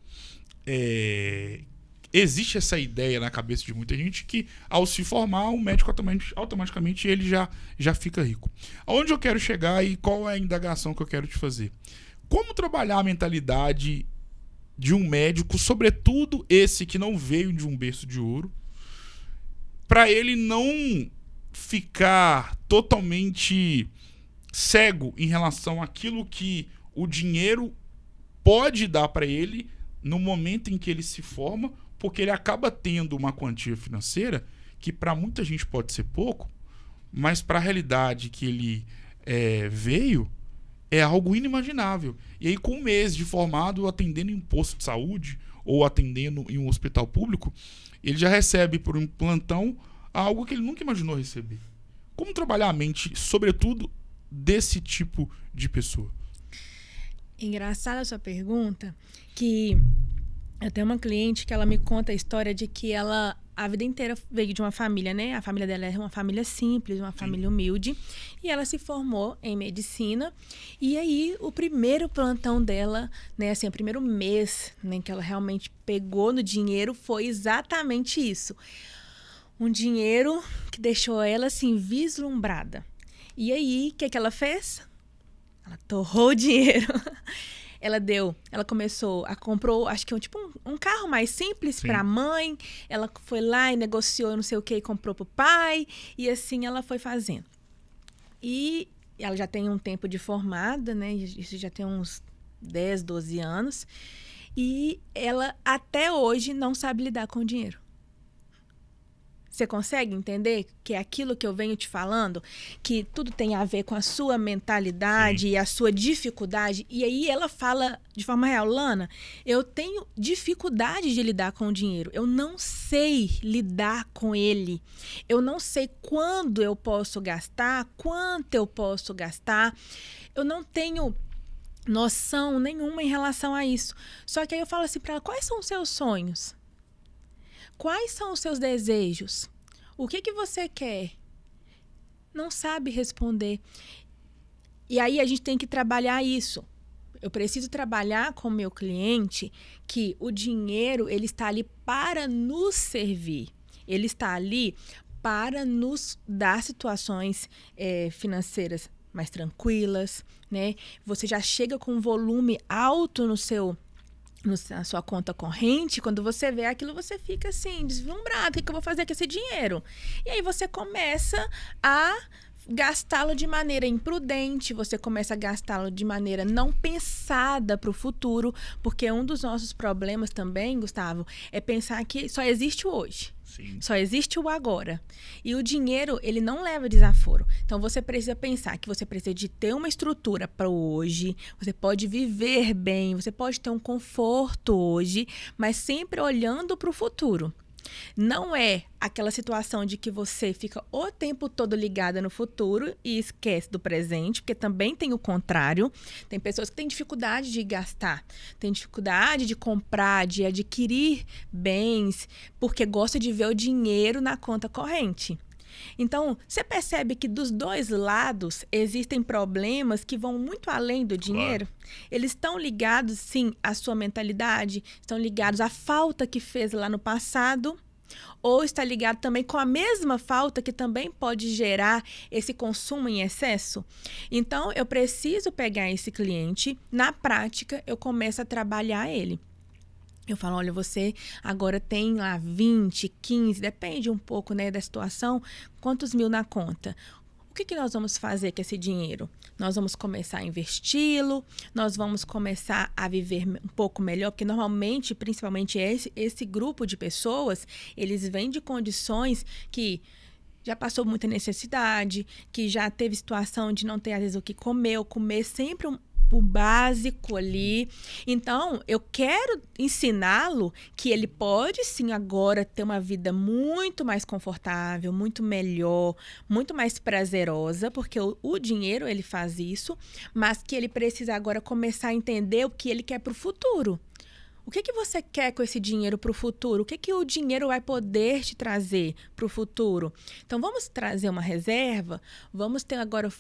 existe essa ideia na cabeça de muita gente que ao se formar, o médico automaticamente ele já fica rico. Aonde eu quero chegar e qual é a indagação que eu quero te fazer? Como trabalhar a mentalidade de um médico, sobretudo esse que não veio de um berço de ouro, para ele não ficar totalmente cego em relação àquilo que o dinheiro pode dar para ele no momento em que ele se forma, porque ele acaba tendo uma quantia financeira que para muita gente pode ser pouco, mas para a realidade que ele veio, é algo inimaginável. E aí, com um mês de formado, atendendo em um posto de saúde ou atendendo em um hospital público, ele já recebe por um plantão algo que ele nunca imaginou receber. Como trabalhar a mente, sobretudo, desse tipo de pessoa? Engraçada a sua pergunta, que eu tenho uma cliente que ela me conta a história de que ela a vida inteira veio de uma família, né? A família dela é uma família simples, uma família humilde. E ela se formou em medicina. E aí, o primeiro plantão dela, né? Assim, o primeiro mês, né, que ela realmente pegou no dinheiro foi exatamente isso. Um dinheiro que deixou ela, assim, vislumbrada. E aí, o que ela fez? Ela torrou o dinheiro. Ela comprou, acho que um carro mais simples para a mãe. Ela foi lá e negociou não sei o que e comprou para o pai. E assim ela foi fazendo. E ela já tem um tempo de formada, né? Isso já tem uns 10, 12 anos. E ela até hoje não sabe lidar com o dinheiro. Você consegue entender que é aquilo que eu venho te falando? Que tudo tem a ver com a sua mentalidade e a sua dificuldade. E aí ela fala de forma real, Lana, eu tenho dificuldade de lidar com o dinheiro. Eu não sei lidar com ele. Eu não sei quando eu posso gastar, quanto eu posso gastar. Eu não tenho noção nenhuma em relação a isso. Só que aí eu falo assim para ela, quais são os seus sonhos? Quais são os seus desejos? O que você quer? Não sabe responder. E aí a gente tem que trabalhar isso. Eu preciso trabalhar com o meu cliente que o dinheiro ele está ali para nos servir. Ele está ali para nos dar situações financeiras mais tranquilas, né? Você já chega com um volume alto na sua conta corrente, quando você vê aquilo, você fica assim, deslumbrado. O que eu vou fazer com esse dinheiro? E aí você começa a gastá-lo de maneira imprudente, você começa a gastá-lo de maneira não pensada para o futuro, porque um dos nossos problemas também, Gustavo, é pensar que só existe o hoje. Sim. Só existe o agora. E o dinheiro, ele não leva desaforo. Então, você precisa pensar que você precisa de ter uma estrutura para o hoje, você pode viver bem, você pode ter um conforto hoje, mas sempre olhando para o futuro. Não é aquela situação de que você fica o tempo todo ligada no futuro e esquece do presente, porque também tem o contrário. Tem pessoas que têm dificuldade de gastar, têm dificuldade de comprar, de adquirir bens, porque gosta de ver o dinheiro na conta corrente. Então, você percebe que dos dois lados existem problemas que vão muito além do dinheiro? Claro. Eles estão ligados, sim, à sua mentalidade, estão ligados à falta que fez lá no passado, ou está ligado também com a mesma falta que também pode gerar esse consumo em excesso? Então, eu preciso pegar esse cliente, na prática, eu começo a trabalhar ele. Eu falo, olha, você agora tem lá 20, 15, depende um pouco, né, da situação, quantos mil na conta? O que nós vamos fazer com esse dinheiro? Nós vamos começar a investi-lo, nós vamos começar a viver um pouco melhor, porque normalmente, principalmente esse grupo de pessoas, eles vêm de condições que já passou muita necessidade, que já teve situação de não ter, às vezes, o que comer, ou comer sempre o básico ali. Então, eu quero ensiná-lo que ele pode, sim, agora ter uma vida muito mais confortável, muito melhor, muito mais prazerosa, porque o dinheiro, ele faz isso, mas que ele precisa agora começar a entender o que ele quer para o futuro. O que você quer com esse dinheiro para o futuro? O que o dinheiro vai poder te trazer para o futuro? Então, vamos trazer uma reserva, vamos ter agora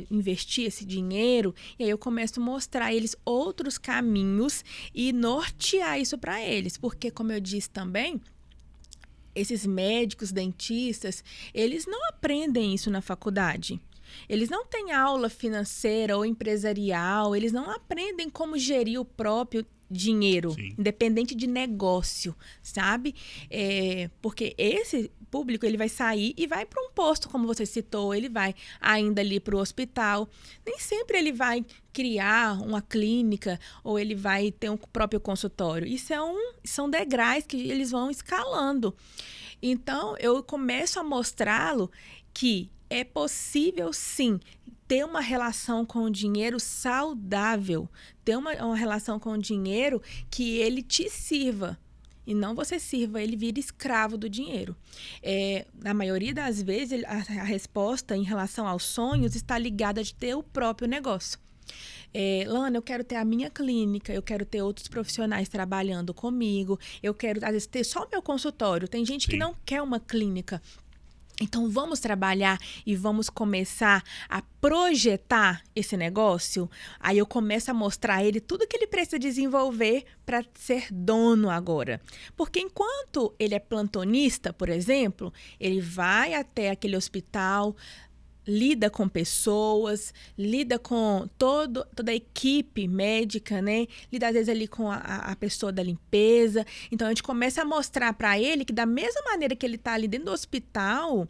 investir esse dinheiro, e aí eu começo a mostrar a eles outros caminhos e nortear isso para eles. Porque, como eu disse também, esses médicos, dentistas, eles não aprendem isso na faculdade. Eles não têm aula financeira ou empresarial, eles não aprendem como gerir o próprio dinheiro, sim, independente de negócio, sabe? Porque esse público, ele vai sair e vai para um posto, como você citou, ele vai ainda ali para o hospital. Nem sempre ele vai criar uma clínica ou ele vai ter um próprio consultório. São degraus que eles vão escalando. Então, eu começo a mostrá-lo que é possível, sim, ter uma relação com o dinheiro saudável, ter uma relação com o dinheiro que ele te sirva. E não você sirva, ele vira escravo do dinheiro. Na maioria das vezes, a resposta em relação aos sonhos está ligada de ter o próprio negócio. Lana, eu quero ter a minha clínica, eu quero ter outros profissionais trabalhando comigo, eu quero, às vezes, ter só o meu consultório. Tem gente, sim, que não quer uma clínica. Então, vamos trabalhar e vamos começar a projetar esse negócio. Aí eu começo a mostrar a ele tudo que ele precisa desenvolver para ser dono agora. Porque enquanto ele é plantonista, por exemplo, ele vai até aquele hospital, lida com pessoas, lida com toda a equipe médica, né? Lida às vezes ali com a pessoa da limpeza. Então, a gente começa a mostrar para ele que da mesma maneira que ele está ali dentro do hospital,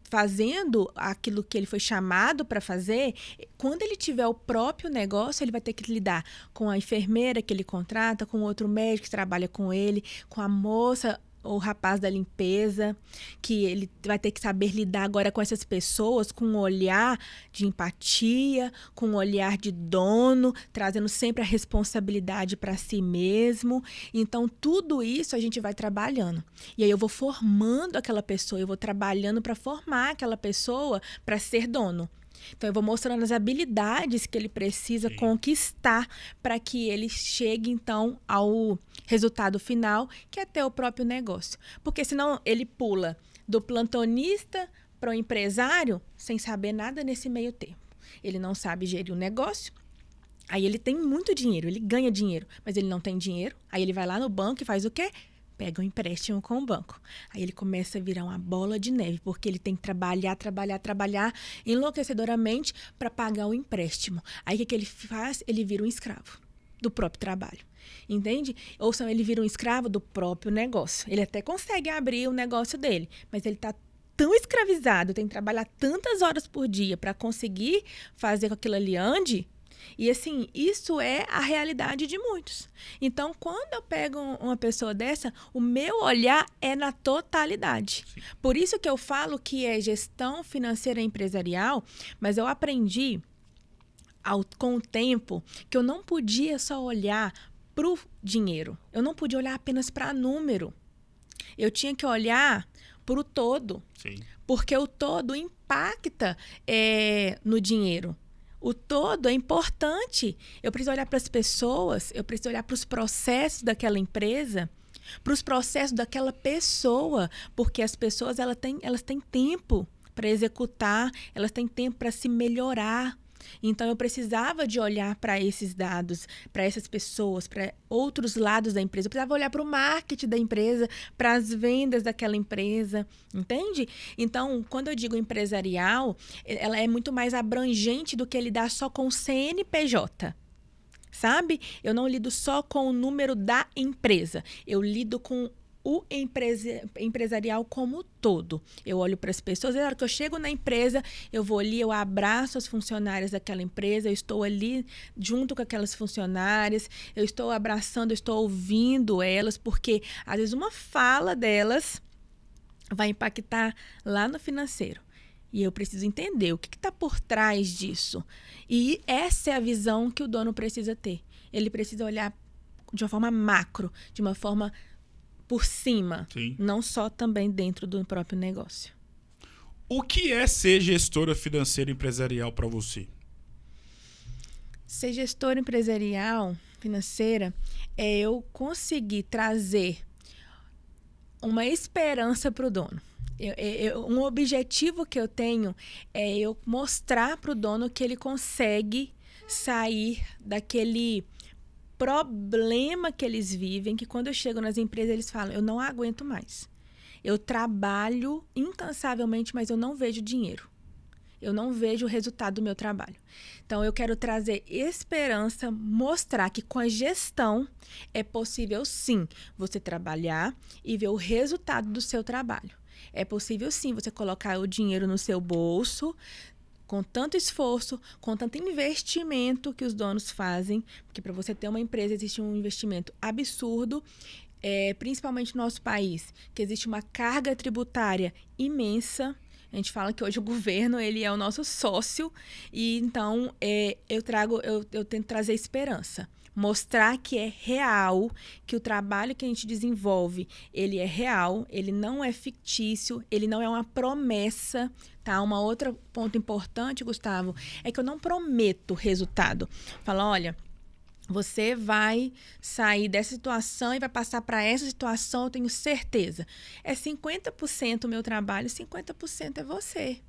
fazendo aquilo que ele foi chamado para fazer, quando ele tiver o próprio negócio, ele vai ter que lidar com a enfermeira que ele contrata, com outro médico que trabalha com ele, com a moça, o rapaz da limpeza, que ele vai ter que saber lidar agora com essas pessoas com um olhar de empatia, com um olhar de dono, trazendo sempre a responsabilidade para si mesmo. Então, tudo isso a gente vai trabalhando. E aí eu vou formando aquela pessoa, eu vou trabalhando para formar aquela pessoa para ser dono. Então, eu vou mostrando as habilidades que ele precisa, sim, conquistar para que ele chegue, então, ao resultado final, que é ter o próprio negócio. Porque senão ele pula do plantonista para o empresário sem saber nada nesse meio tempo. Ele não sabe gerir o negócio. Aí ele tem muito dinheiro, ele ganha dinheiro, mas ele não tem dinheiro. Aí ele vai lá no banco e faz o quê? Pega um empréstimo com o banco. Aí ele começa a virar uma bola de neve, porque ele tem que trabalhar enlouquecedoramente para pagar o empréstimo. Aí o que ele faz? Ele vira um escravo do próprio trabalho. Entende? Ou seja, ele vira um escravo do próprio negócio. Ele até consegue abrir o negócio dele, mas ele está tão escravizado, tem que trabalhar tantas horas por dia para conseguir fazer com que aquilo ali ande. E assim, isso é a realidade de muitos. Então, quando eu pego uma pessoa dessa, o meu olhar é na totalidade. Sim. Por isso que eu falo que é gestão financeira empresarial, mas eu aprendi com o tempo que eu não podia só olhar para o dinheiro. Eu não podia olhar apenas para número. Eu tinha que olhar para o todo. Sim. Porque o todo impacta no dinheiro. O todo é importante. Eu preciso olhar para as pessoas, eu preciso olhar para os processos daquela empresa, para os processos daquela pessoa, porque as pessoas elas têm tempo para executar, elas têm tempo para se melhorar. Então, eu precisava de olhar para esses dados, para essas pessoas, para outros lados da empresa. Eu precisava olhar para o marketing da empresa, para as vendas daquela empresa, entende? Então, quando eu digo empresarial, ela é muito mais abrangente do que lidar só com o CNPJ, sabe? Eu não lido só com o número da empresa, eu lido com o empresarial como um todo. Eu olho para as pessoas, na hora que eu chego na empresa, eu vou ali, eu abraço as funcionárias daquela empresa, eu estou ali junto com aquelas funcionárias, eu estou abraçando, eu estou ouvindo elas, porque às vezes uma fala delas vai impactar lá no financeiro. E eu preciso entender o que está por trás disso. E essa é a visão que o dono precisa ter. Ele precisa olhar de uma forma macro, de uma forma por cima, Sim. não só também dentro do próprio negócio. O que é ser gestora financeira empresarial para você? Ser gestora empresarial financeira é eu conseguir trazer uma esperança para o dono. Um objetivo que eu tenho é eu mostrar para o dono que ele consegue sair daquele problema que eles vivem, que quando eu chego nas empresas eles falam, eu não aguento mais. Eu trabalho incansavelmente, mas eu não vejo dinheiro. Eu não vejo o resultado do meu trabalho. Então, eu quero trazer esperança, mostrar que com a gestão é possível, sim, você trabalhar e ver o resultado do seu trabalho. É possível, sim, você colocar o dinheiro no seu bolso, com tanto esforço, com tanto investimento que os donos fazem, porque para você ter uma empresa existe um investimento absurdo, principalmente no nosso país, que existe uma carga tributária imensa. A gente fala que hoje o governo ele é o nosso sócio e então eu tento trazer esperança. Mostrar que é real, que o trabalho que a gente desenvolve, ele é real, ele não é fictício, ele não é uma promessa, tá? Uma outra ponto importante, Gustavo, é que eu não prometo resultado. Fala, olha, você vai sair dessa situação e vai passar para essa situação, eu tenho certeza. É 50% o meu trabalho, 50% é você.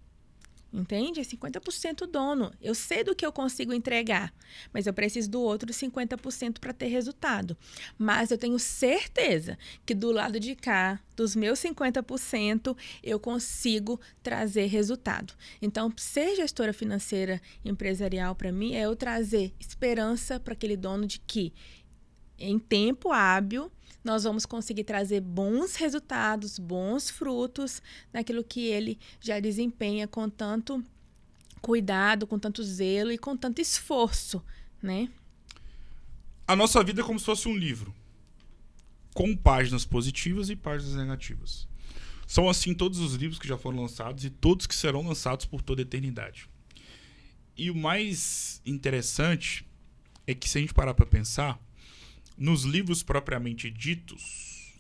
Entende? É 50% dono. Eu sei do que eu consigo entregar, mas eu preciso do outro 50% para ter resultado. Mas eu tenho certeza que do lado de cá, dos meus 50%, eu consigo trazer resultado. Então, ser gestora financeira empresarial, para mim, é eu trazer esperança para aquele dono de que, em tempo hábil, nós vamos conseguir trazer bons resultados, bons frutos naquilo que ele já desempenha com tanto cuidado, com tanto zelo e com tanto esforço, né? A nossa vida é como se fosse um livro, com páginas positivas e páginas negativas. São assim todos os livros que já foram lançados e todos que serão lançados por toda a eternidade. E o mais interessante é que se a gente parar para pensar, nos livros propriamente ditos,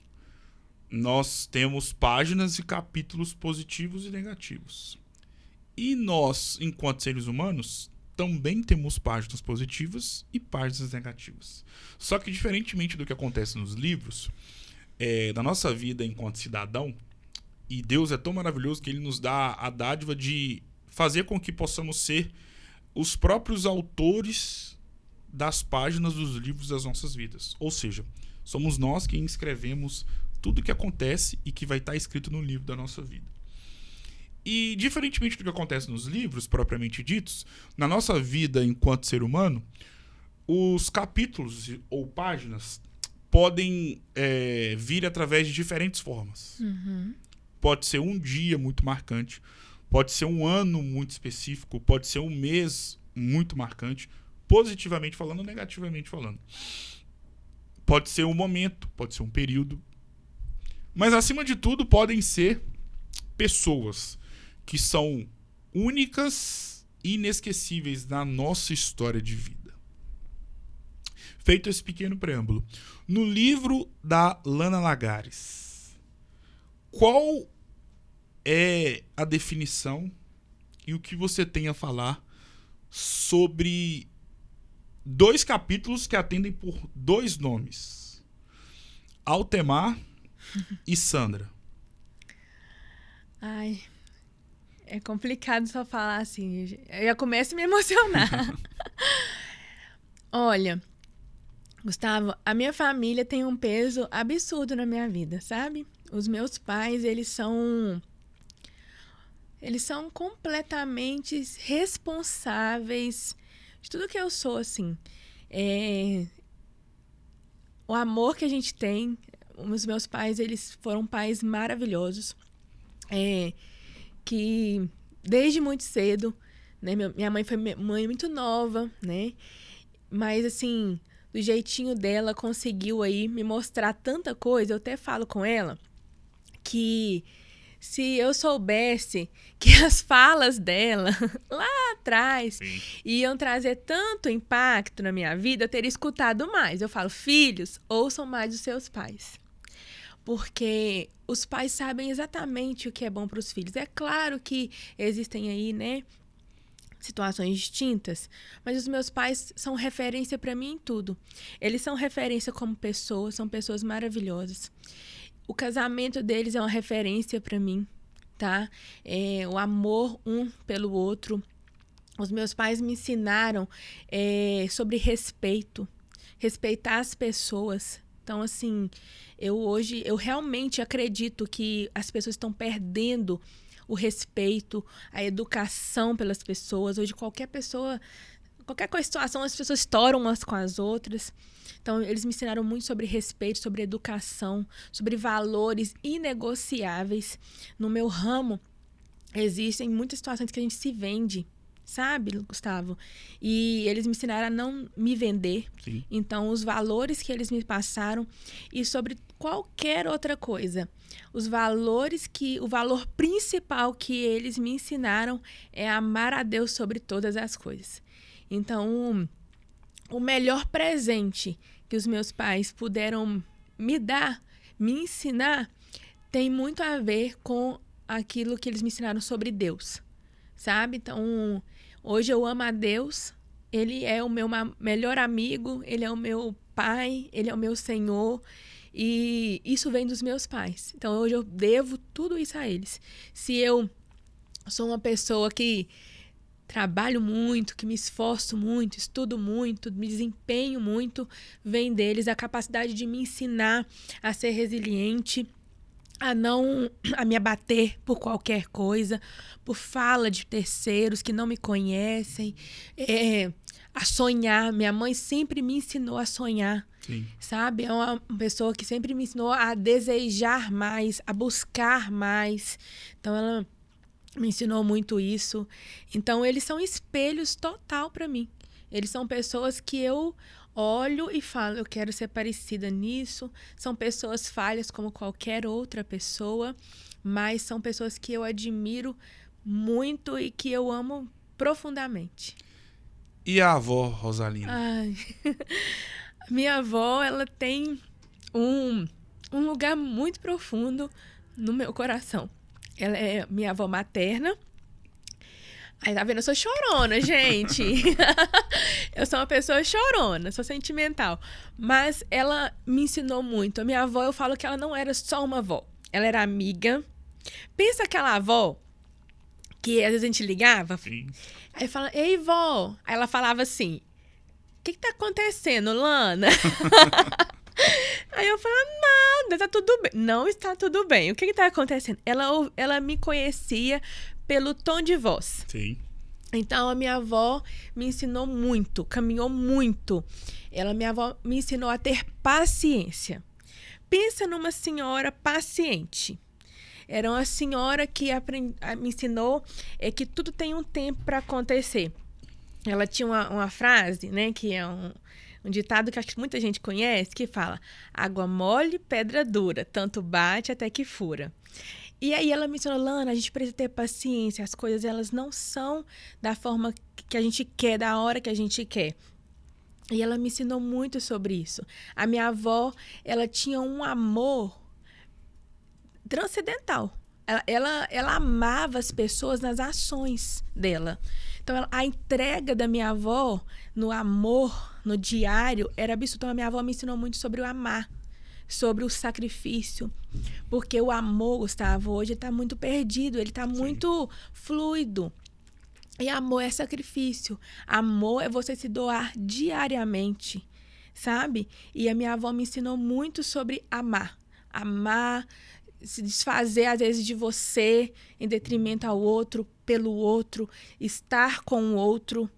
nós temos páginas e capítulos positivos e negativos. E nós, enquanto seres humanos, também temos páginas positivas e páginas negativas. Só que, diferentemente do que acontece nos livros, na nossa vida enquanto cidadão, e Deus é tão maravilhoso que Ele nos dá a dádiva de fazer com que possamos ser os próprios autores das páginas dos livros das nossas vidas. Ou seja, somos nós quem escrevemos tudo o que acontece e que vai estar escrito no livro da nossa vida. E, diferentemente do que acontece nos livros, propriamente ditos, na nossa vida enquanto ser humano, os capítulos ou páginas podem vir através de diferentes formas. Uhum. Pode ser um dia muito marcante, pode ser um ano muito específico, pode ser um mês muito marcante, positivamente falando ou negativamente falando. Pode ser um momento, pode ser um período. Mas, acima de tudo, podem ser pessoas que são únicas e inesquecíveis na nossa história de vida. Feito esse pequeno preâmbulo, no livro da Lana Lagares, qual é a definição e o que você tem a falar sobre 2 capítulos que atendem por 2 nomes: Altemar e Sandra? Ai, é complicado só falar assim. Eu já começo a me emocionar. Olha, Gustavo, a minha família tem um peso absurdo na minha vida, sabe? Os meus pais, eles são completamente responsáveis de tudo que eu sou, assim. O amor que a gente tem, os meus pais, eles foram pais maravilhosos, que desde muito cedo, né? Minha mãe foi mãe muito nova, né? Mas, assim, do jeitinho dela, conseguiu aí me mostrar tanta coisa. Eu até falo com ela que se eu soubesse que as falas dela lá atrás Sim. iam trazer tanto impacto na minha vida, eu teria escutado mais. Eu falo, filhos, ouçam mais os seus pais. Porque os pais sabem exatamente o que é bom para os filhos. É claro que existem aí, né, situações distintas, mas os meus pais são referência para mim em tudo. Eles são referência como pessoas, são pessoas maravilhosas. O casamento deles é uma referência para mim, tá? O amor um pelo outro. Os meus pais me ensinaram sobre respeito, respeitar as pessoas. Então, assim, eu realmente acredito que as pessoas estão perdendo o respeito, a educação pelas pessoas. Hoje, qualquer situação, as pessoas estouram umas com as outras. Então, eles me ensinaram muito sobre respeito, sobre educação, sobre valores inegociáveis. No meu ramo, existem muitas situações que a gente se vende, sabe, Gustavo? E eles me ensinaram a não me vender. Sim. Então, os valores que eles me passaram e sobre qualquer outra coisa. O valor principal que eles me ensinaram é amar a Deus sobre todas as coisas. Então, o melhor presente que os meus pais puderam me dar, me ensinar, tem muito a ver com aquilo que eles me ensinaram sobre Deus, sabe? Então, hoje eu amo a Deus, Ele é o meu melhor amigo, Ele é o meu pai, Ele é o meu Senhor, e isso vem dos meus pais. Então, hoje eu devo tudo isso a eles. Se eu sou uma pessoa que trabalho muito, que me esforço muito, estudo muito, me desempenho muito, vem deles a capacidade de me ensinar a ser resiliente, a me abater por qualquer coisa, por fala de terceiros que não me conhecem, a sonhar. Minha mãe sempre me ensinou a sonhar. Sim. Sabe? É uma pessoa que sempre me ensinou a desejar mais, a buscar mais. Então, ela me ensinou muito isso. Então, eles são espelhos total para mim. Eles são pessoas que eu olho e falo, eu quero ser parecida nisso. São pessoas falhas como qualquer outra pessoa, mas são pessoas que eu admiro muito e que eu amo profundamente. E a avó Rosalina? Ai. Minha avó, ela tem um lugar muito profundo no meu coração. Ela é minha avó materna. Aí, tá vendo? Eu sou chorona, gente. Eu sou uma pessoa chorona, sou sentimental. Mas ela me ensinou muito. A minha avó, eu falo que ela não era só uma avó. Ela era amiga. Pensa aquela avó que às vezes a gente ligava. Sim. Aí fala, ei, vó. Aí ela falava assim, o que tá acontecendo, Lana? Aí eu falava, nada, tá tudo bem. Não está tudo bem. O que tá acontecendo? Ela me conhecia pelo tom de voz. Sim. Então, a minha avó me ensinou muito, caminhou muito. Minha avó me ensinou a ter paciência. Pensa numa senhora paciente. Era uma senhora que me ensinou que tudo tem um tempo para acontecer. Ela tinha uma frase, né, que é um ditado que acho que muita gente conhece, que fala: água mole, pedra dura, tanto bate até que fura. E aí ela me ensinou, Lana, a gente precisa ter paciência, as coisas elas não são da forma que a gente quer, da hora que a gente quer. E ela me ensinou muito sobre isso. A minha avó, ela tinha um amor transcendental. Ela amava as pessoas nas ações dela. Então, a entrega da minha avó no amor, no diário, era absurda. Então, a minha avó me ensinou muito sobre o amar, sobre o sacrifício. Porque o amor, Gustavo, hoje está muito perdido, ele está muito fluido. E amor é sacrifício. Amor é você se doar diariamente, sabe? E a minha avó me ensinou muito sobre amar. Amar, se desfazer, às vezes, de você em detrimento ao outro, pelo outro, estar com o outro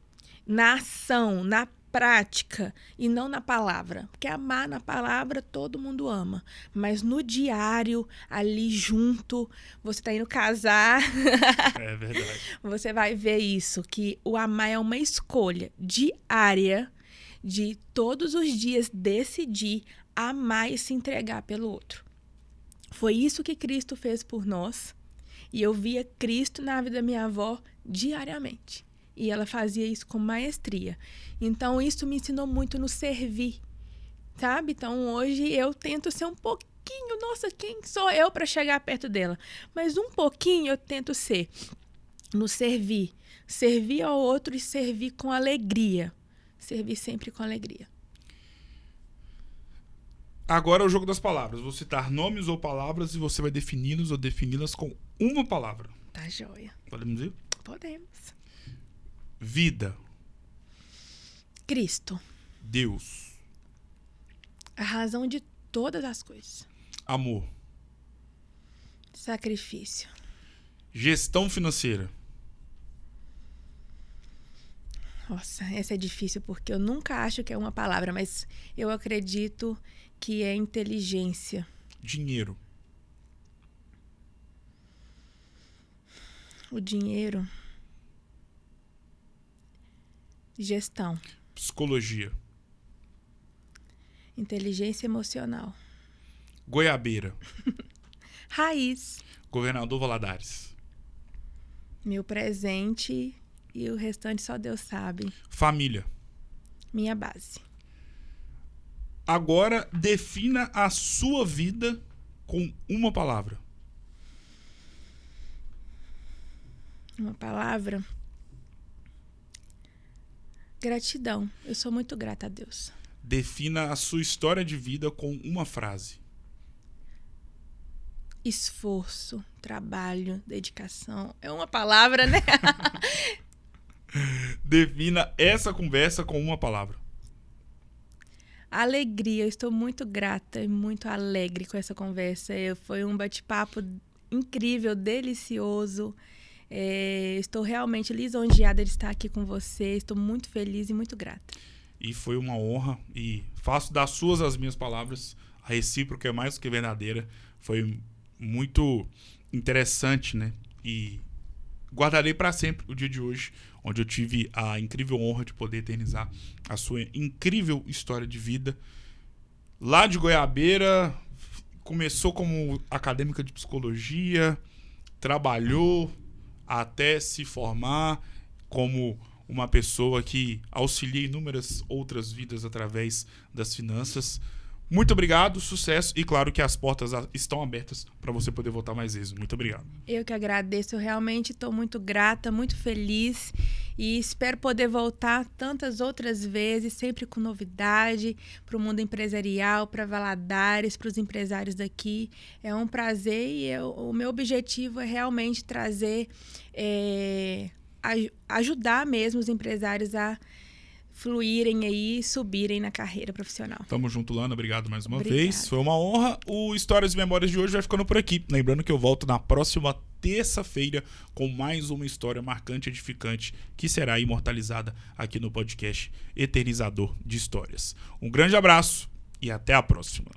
na ação, na prática e não na palavra. Porque amar na palavra todo mundo ama. Mas no diário, ali junto, você tá indo casar. É verdade. Você vai ver isso, que o amar é uma escolha diária de todos os dias decidir amar e se entregar pelo outro. Foi isso que Cristo fez por nós. E eu via Cristo na vida da minha avó diariamente. E ela fazia isso com maestria. Então, isso me ensinou muito no servir, sabe? Então, hoje eu tento ser um pouquinho... Nossa, quem sou eu para chegar perto dela? Mas um pouquinho eu tento ser no servir. Servir ao outro e servir com alegria. Servir sempre com alegria. Agora é o jogo das palavras. Vou citar nomes ou palavras e você vai defini-los ou defini-las com uma palavra. Tá joia. Podemos ir? Podemos. Vida. Cristo. Deus. A razão de todas as coisas. Amor. Sacrifício. Gestão financeira. Nossa, essa é difícil porque eu nunca acho que é uma palavra, mas eu acredito que é inteligência. Dinheiro. O dinheiro. Gestão. Psicologia. Inteligência emocional. Goiabeira. Raiz. Governador Valadares. Meu presente e o restante só Deus sabe. Família. Minha base. Agora defina a sua vida com uma palavra. Uma palavra. Gratidão. Eu sou muito grata a Deus. Defina a sua história de vida com uma frase. Esforço, trabalho, dedicação. É uma palavra, né? Defina essa conversa com uma palavra. Alegria. Eu estou muito grata e muito alegre com essa conversa. Foi um bate-papo incrível, delicioso. Estou realmente lisonjeada de estar aqui com você. Estou muito feliz e muito grata. E foi uma honra. E faço das suas as minhas palavras. A recíproca é mais do que verdadeira. Foi muito interessante, né? E guardarei para sempre o dia de hoje, onde eu tive a incrível honra de poder eternizar a sua incrível história de vida. Lá de Goiabeira, começou como acadêmica de psicologia, trabalhou até se formar como uma pessoa que auxilia inúmeras outras vidas através das finanças. Muito obrigado, sucesso e claro que as portas estão abertas para você poder voltar mais vezes. Muito obrigado. Eu que agradeço, eu realmente estou muito grata, muito feliz e espero poder voltar tantas outras vezes, sempre com novidade para o mundo empresarial, para Valadares, para os empresários daqui. É um prazer e o meu objetivo é realmente trazer, ajudar mesmo os empresários a fluírem aí, subirem na carreira profissional. Tamo junto, Lana. Obrigado mais uma Obrigada. vez. Foi uma honra. O Histórias e Memórias de hoje vai ficando por aqui. Lembrando que eu volto na próxima terça-feira com mais uma história marcante e edificante que será imortalizada aqui no podcast Eternizador de Histórias. Um grande abraço e até a próxima.